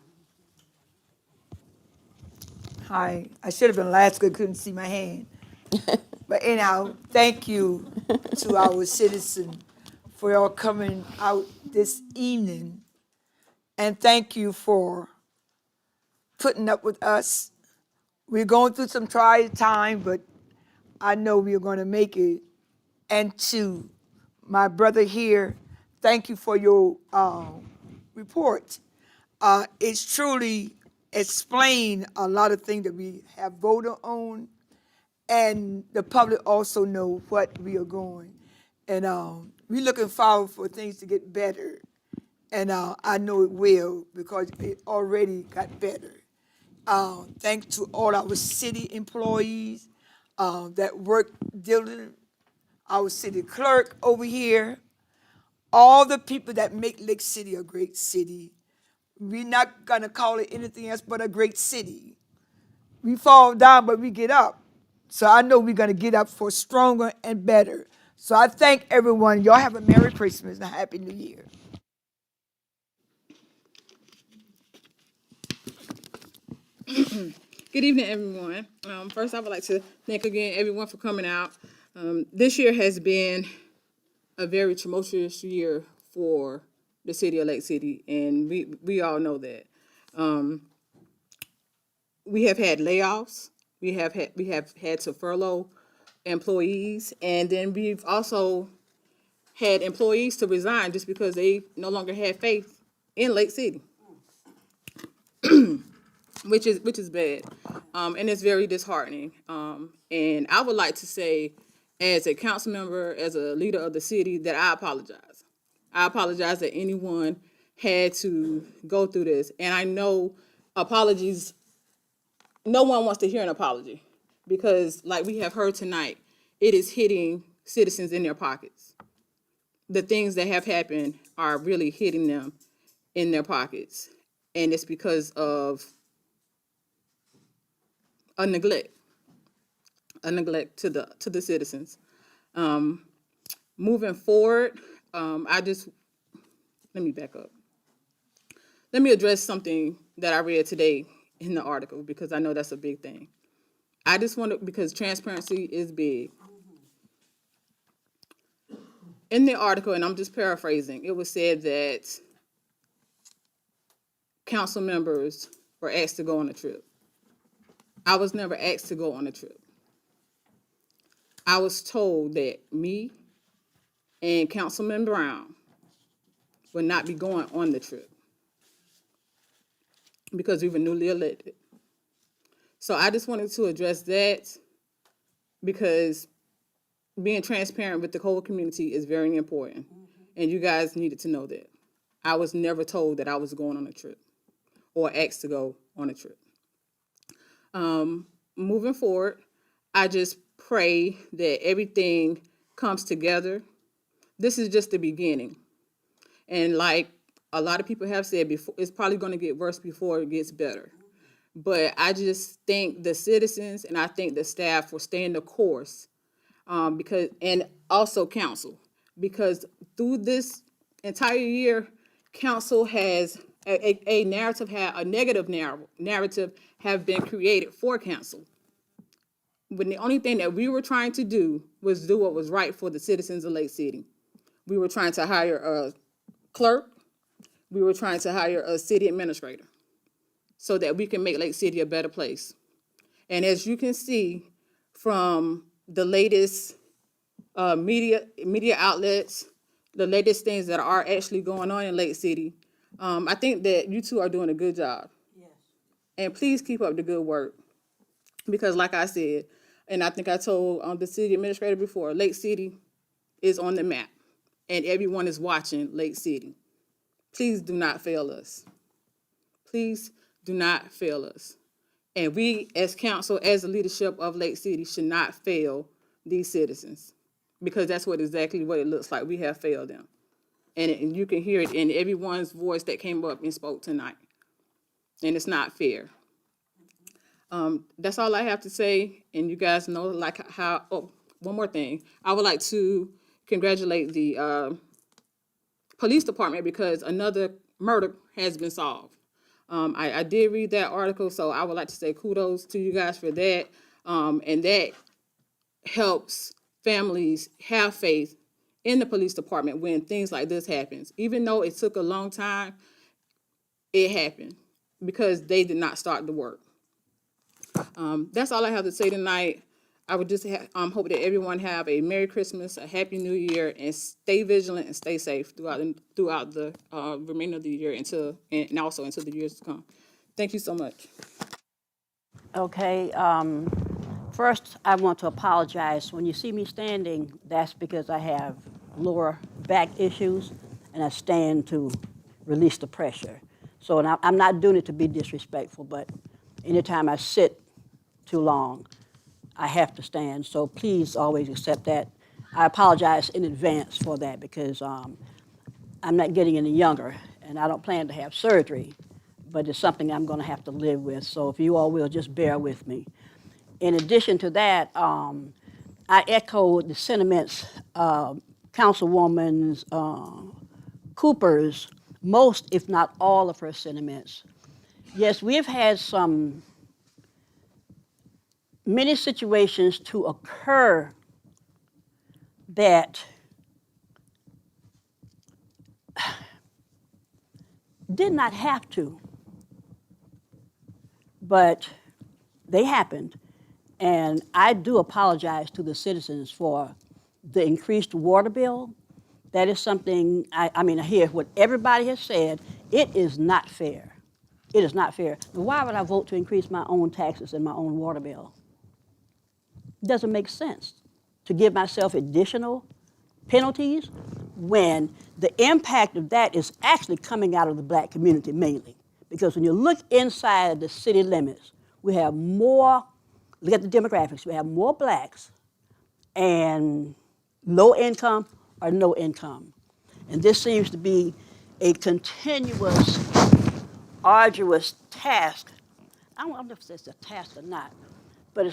S2: Hi, I should have been last because I couldn't see my hand. But anyhow, thank you to our citizens for y'all coming out this evening. And thank you for putting up with us. We're going through some trying time, but I know we're going to make it. And to my brother here, thank you for your report. It's truly explained a lot of things that we have voted on, and the public also know what we are going. And we're looking forward for things to get better. And I know it will, because it already got better. Thanks to all our city employees that work diligently, our city clerk over here, all the people that make Lake City a great city. We're not gonna call it anything else but a great city. We fall down, but we get up. So I know we're gonna get up for stronger and better. So I thank everyone. Y'all have a Merry Christmas and a Happy New Year.
S13: Good evening, everyone. First, I would like to thank again everyone for coming out. This year has been a very tumultuous year for the city of Lake City, and we all know that. We have had layoffs. We have had to furlough employees, and then we've also had employees to resign just because they no longer had faith in Lake City. Which is bad, and it's very disheartening. And I would like to say, as a council member, as a leader of the city, that I apologize. I apologize that anyone had to go through this, and I know apologies. No one wants to hear an apology because, like we have heard tonight, it is hitting citizens in their pockets. The things that have happened are really hitting them in their pockets, and it's because of a neglect to the citizens. Moving forward, let me back up. Let me address something that I read today in the article because I know that's a big thing. I just want to, because transparency is big. In the article, and I'm just paraphrasing, it was said that council members were asked to go on a trip. I was never asked to go on a trip. I was told that me and Councilman Brown will not be going on the trip because we were newly elected. So I just wanted to address that because being transparent with the whole community is very important. And you guys needed to know that. I was never told that I was going on a trip or asked to go on a trip. Moving forward, I just pray that everything comes together. This is just the beginning. And like a lot of people have said before, it's probably going to get worse before it gets better. But I just thank the citizens and I thank the staff for staying the course, because, and also council, because through this entire year, council has a narrative, a negative narrative have been created for council. When the only thing that we were trying to do was do what was right for the citizens of Lake City. We were trying to hire a clerk. We were trying to hire a city administrator so that we can make Lake City a better place. And as you can see from the latest media outlets, the latest things that are actually going on in Lake City, I think that you two are doing a good job. Yes. And please keep up the good work. Because like I said, and I think I told the city administrator before, Lake City is on the map. And everyone is watching Lake City. Please do not fail us. Please do not fail us. And we, as council, as the leadership of Lake City, should not fail these citizens. Because that's exactly what it looks like. We have failed them. And you can hear it in everyone's voice that came up and spoke tonight. And it's not fair. That's all I have to say. And you guys know, like how, oh, one more thing. I would like to congratulate the police department because another murder has been solved. I did read that article, so I would like to say kudos to you guys for that. And that helps families have faith in the police department when things like this happens. Even though it took a long time, it happened because they did not start the work. That's all I have to say tonight. I would just hope that everyone have a Merry Christmas, a Happy New Year, and stay vigilant and stay safe throughout the remainder of the year and also until the years to come. Thank you so much.
S3: Okay, first I want to apologize. When you see me standing, that's because I have lower back issues and I stand to release the pressure. So and I'm not doing it to be disrespectful, but anytime I sit too long, I have to stand. So please always accept that. I apologize in advance for that because I'm not getting any younger and I don't plan to have surgery, but it's something I'm going to have to live with. So if you all will, just bear with me. In addition to that, I echo the sentiments Councilwoman Cooper's, most, if not all of her sentiments. Yes, we've had many situations to occur that did not have to, but they happened. And I do apologize to the citizens for the increased water bill. That is something, I mean, I hear what everybody has said. It is not fair. It is not fair. Why would I vote to increase my own taxes and my own water bill? It doesn't make sense to give myself additional penalties when the impact of that is actually coming out of the black community mainly. Because when you look inside the city limits, we have more, look at the demographics, we have more blacks and low income or no income. And this seems to be a continuous, arduous task. I don't know if it's a task or not, but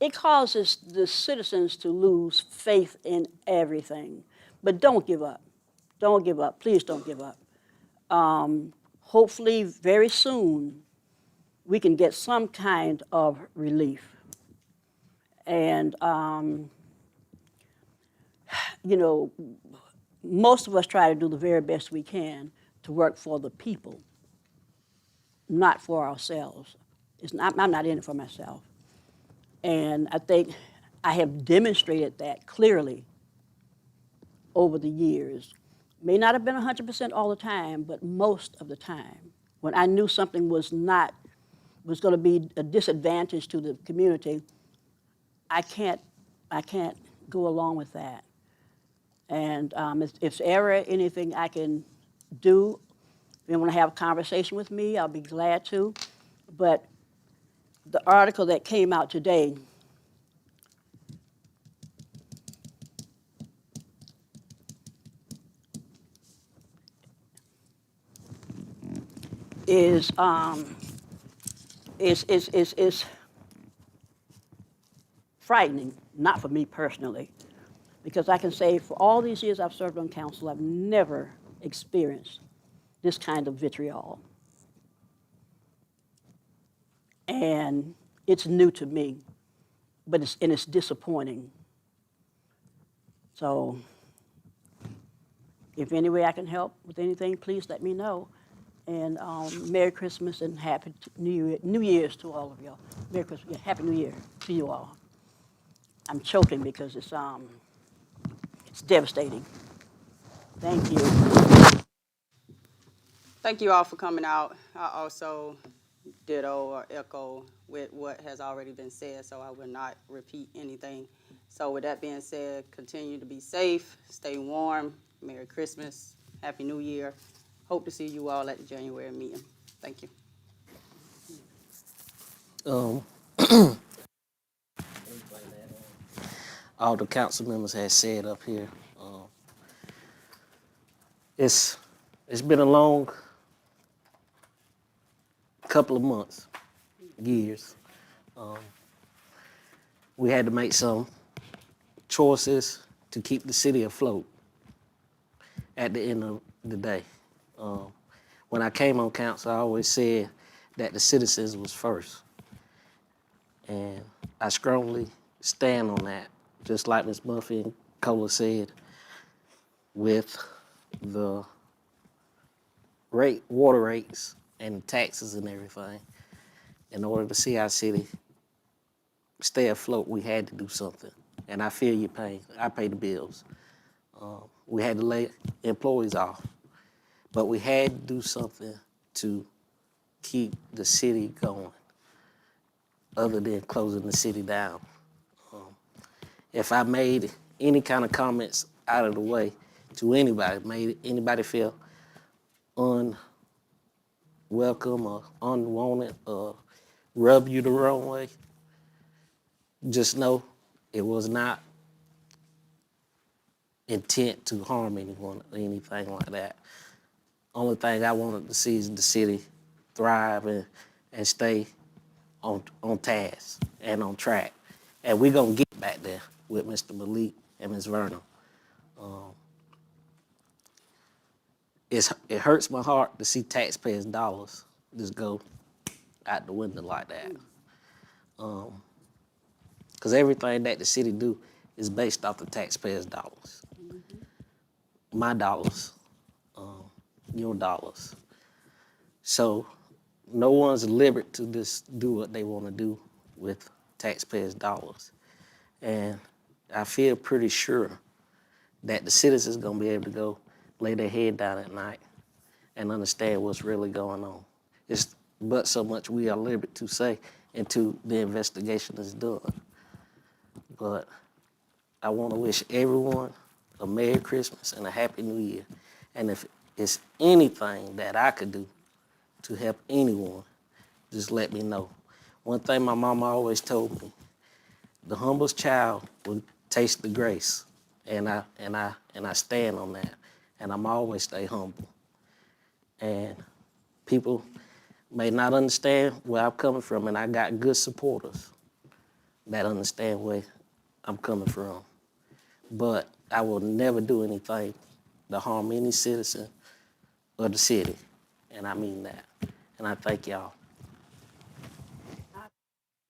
S3: it causes the citizens to lose faith in everything. But don't give up. Don't give up. Please don't give up. Hopefully, very soon, we can get some kind of relief. And, you know, most of us try to do the very best we can to work for the people, not for ourselves. I'm not in it for myself. And I think I have demonstrated that clearly over the years. May not have been 100% all the time, but most of the time. When I knew something was going to be a disadvantage to the community, I can't go along with that. And if ever anything I can do, if you want to have a conversation with me, I'll be glad to. But the article that came out today is is frightening, not for me personally, because I can say for all these years I've served on council, I've never experienced this kind of vitriol. And it's new to me, but it's disappointing. So if any way I can help with anything, please let me know. And Merry Christmas and Happy New Year's to all of y'all. Merry Christmas, yeah, Happy New Year to you all. I'm choking because it's devastating. Thank you.
S14: Thank you all for coming out. I also ditto or echo with what has already been said, so I will not repeat anything. So with that being said, continue to be safe, stay warm, Merry Christmas, Happy New Year. Hope to see you all at the January meeting. Thank you.
S11: All the council members have said up here. It's been a long couple of months, years. We had to make some choices to keep the city afloat at the end of the day. When I came on council, I always said that the citizens was first. And I strongly stand on that, just like Ms. Buffy and Cola said, with the water rates and taxes and everything. In order to see our city stay afloat, we had to do something. And I feel your pain. I pay the bills. We had to lay employees off. But we had to do something to keep the city going, other than closing the city down. If I made any kind of comments out of the way to anybody, made anybody feel unwelcome or unwanted or rub you the wrong way, just know it was not intent to harm anyone or anything like that. Only thing I wanted to see is the city thrive and stay on task and on track. And we're going to get back there with Mr. Malik and Ms. Vernon. It hurts my heart to see taxpayers' dollars just go out the window like that. Because everything that the city do is based off the taxpayers' dollars. My dollars, your dollars. So no one's at liberty to just do what they want to do with taxpayers' dollars. And I feel pretty sure that the citizens going to be able to go lay their head down at night and understand what's really going on. It's but so much we are liberty to say until the investigation is done. But I want to wish everyone a Merry Christmas and a Happy New Year. And if it's anything that I could do to help anyone, just let me know. One thing my mama always told me, the humblest child will taste the grace. And I stand on that. And I'm always stay humble. And people may not understand where I'm coming from, and I got good supporters that understand where I'm coming from. But I will never do anything to harm any citizen of the city. And I mean that. And I thank y'all.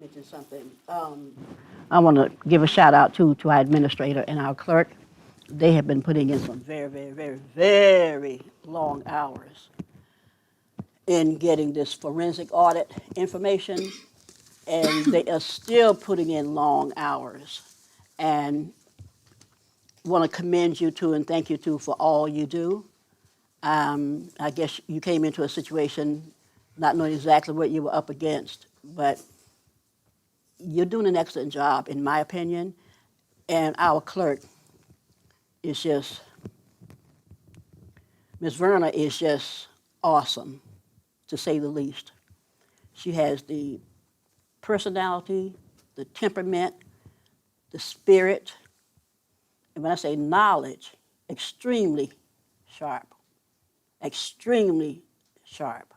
S3: Mention something. I want to give a shout out to our administrator and our clerk. They have been putting in some very, very, very, very long hours in getting this forensic audit information, and they are still putting in long hours. And want to commend you to and thank you to for all you do. I guess you came into a situation not knowing exactly what you were up against, but you're doing an excellent job, in my opinion. And our clerk is just, Ms. Verna is just awesome, to say the least. She has the personality, the temperament, the spirit, and when I say knowledge, extremely sharp, extremely sharp.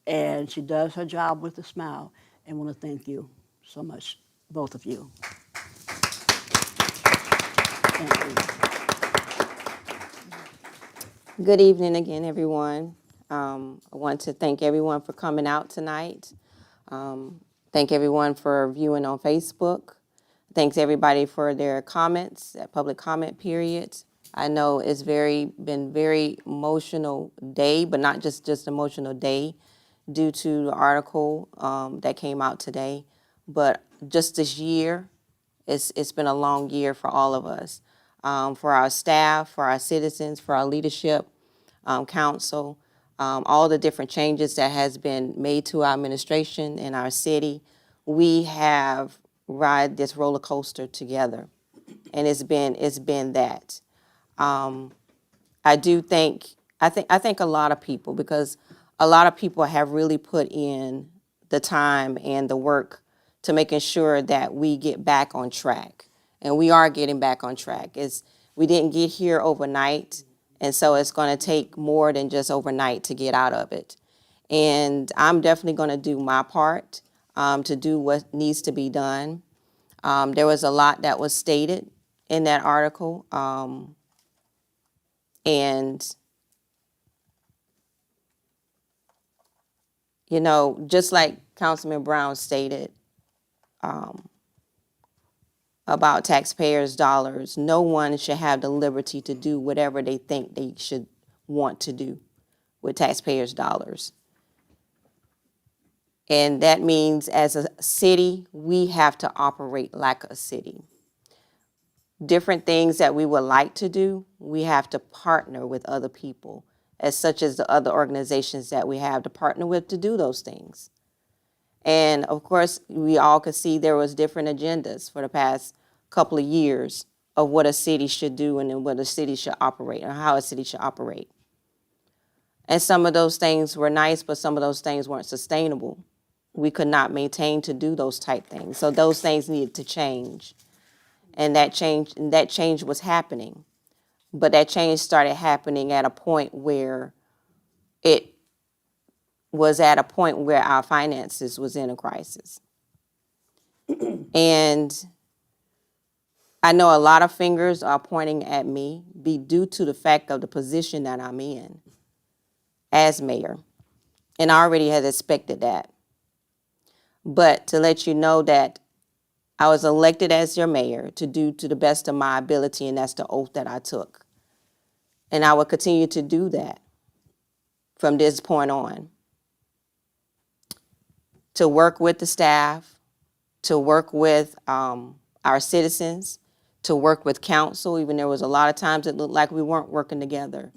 S3: And she does her job with a smile, and want to thank you so much, both of you. Thank you.
S1: Good evening again, everyone. I want to thank everyone for coming out tonight. Thank everyone for viewing on Facebook. Thanks everybody for their comments, that public comment period. I know it's been very emotional day, but not just emotional day due to the article that came out today. But just this year, it's been a long year for all of us, for our staff, for our citizens, for our leadership, council, all the different changes that has been made to our administration and our city. We have ride this roller coaster together, and it's been that. I think a lot of people, because a lot of people have really put in the time and the work to making sure that we get back on track. And we are getting back on track. We didn't get here overnight, and so it's going to take more than just overnight to get out of it. And I'm definitely going to do my part to do what needs to be done. There was a lot that was stated in that article. And, you know, just like Councilman Brown stated about taxpayers' dollars, no one should have the liberty to do whatever they think they should want to do with taxpayers' dollars. And that means as a city, we have to operate like a city. Different things that we would like to do, we have to partner with other people, as such as the other organizations that we have to partner with to do those things. And of course, we all could see there was different agendas for the past couple of years of what a city should do and then what a city should operate or how a city should operate. And some of those things were nice, but some of those things weren't sustainable. We could not maintain to do those type things. So those things needed to change. And that change was happening. But that change started happening at a point where our finances was in a crisis. And I know a lot of fingers are pointing at me due to the fact of the position that I'm in as mayor. And I already had expected that. But to let you know that I was elected as your mayor to do to the best of my ability, and that's the oath that I took. And I will continue to do that from this point on. To work with the staff, to work with our citizens, to work with council, even there was a lot of times it looked like we weren't working together.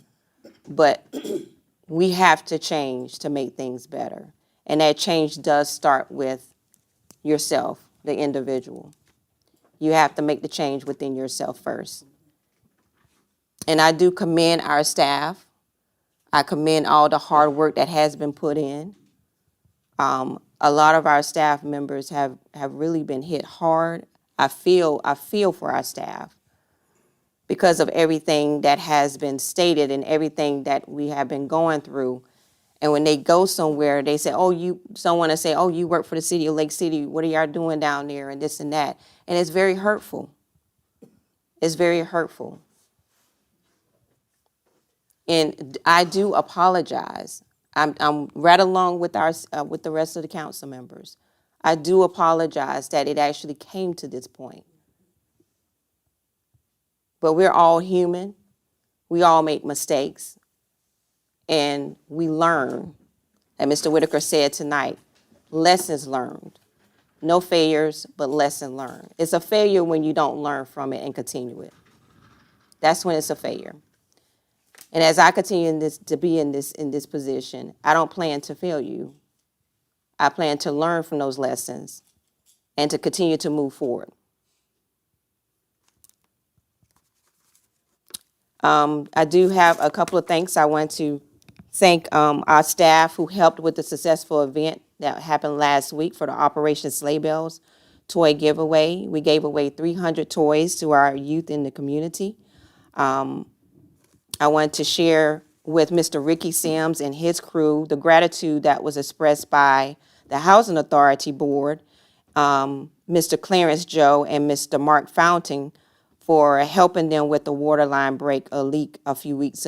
S1: But we have to change to make things better. And that change does start with yourself, the individual. You have to make the change within yourself first. And I do commend our staff. I commend all the hard work that has been put in. A lot of our staff members have really been hit hard. I feel for our staff because of everything that has been stated and everything that we have been going through. And when they go somewhere, they say, someone will say, you work for the city of Lake City. What are y'all doing down there? And this and that. And it's very hurtful. It's very hurtful. And I do apologize. I'm right along with with the rest of the council members. I do apologize that it actually came to this point. But we're all human. We all make mistakes. And we learn. And Mr. Whitaker said tonight, lessons learned. No failures, but lesson learned. It's a failure when you don't learn from it and continue it. That's when it's a failure. And as I continue to be in this position, I don't plan to fail you. I plan to learn from those lessons and to continue to move forward. I do have a couple of thanks. I want to thank our staff who helped with the successful event that happened last week for the Operation Sleigh Bells toy giveaway. We gave away 300 toys to our youth in the community. I want to share with Mr. Ricky Sims and his crew the gratitude that was expressed by the Housing Authority Board, Mr. Clarence Joe and Mr. Mark Fountain for helping them with the water line break, a leak a few weeks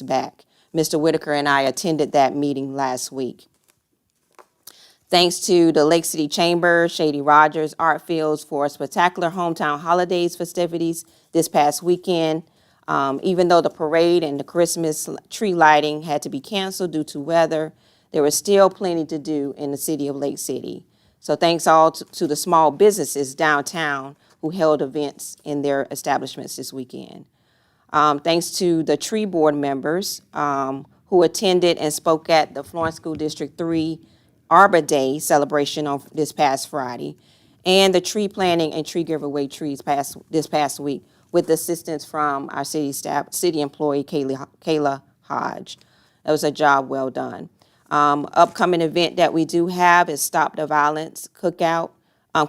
S1: back. Mr. Whitaker and I attended that meeting last week. Thanks to the Lake City Chamber, Shady Rogers, Art Fields for spectacular hometown holidays festivities this past weekend. Even though the parade and the Christmas tree lighting had to be canceled due to weather, there was still plenty to do in the city of Lake City. So thanks all to the small businesses downtown who held events in their establishments this weekend. Thanks to the tree board members who attended and spoke at the Florence School District 3 Arbor Day celebration on this past Friday, and the tree planting and tree giveaway trees this past week with assistance from our city employee Kayla Hodge. That was a job well done. Upcoming event that we do have is Stop the Violence Cookout,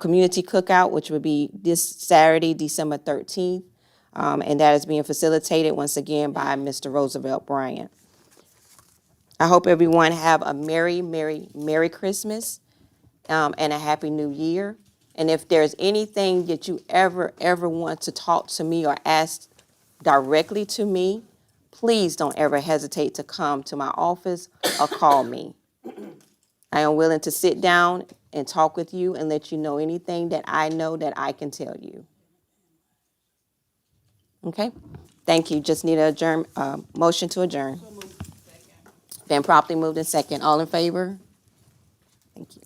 S1: Community Cookout, which would be this Saturday, December 13th. And that is being facilitated once again by Mr. Roosevelt Bryant. I hope everyone have a Merry, Merry, Merry Christmas and a Happy New Year. And if there's anything that you ever want to talk to me or ask directly to me, please don't ever hesitate to come to my office or call me. I am willing to sit down and talk with you and let you know anything that I know that I can tell you. Okay? Thank you. Just need a motion to adjourn. Been properly moved in second. All in favor? Thank you.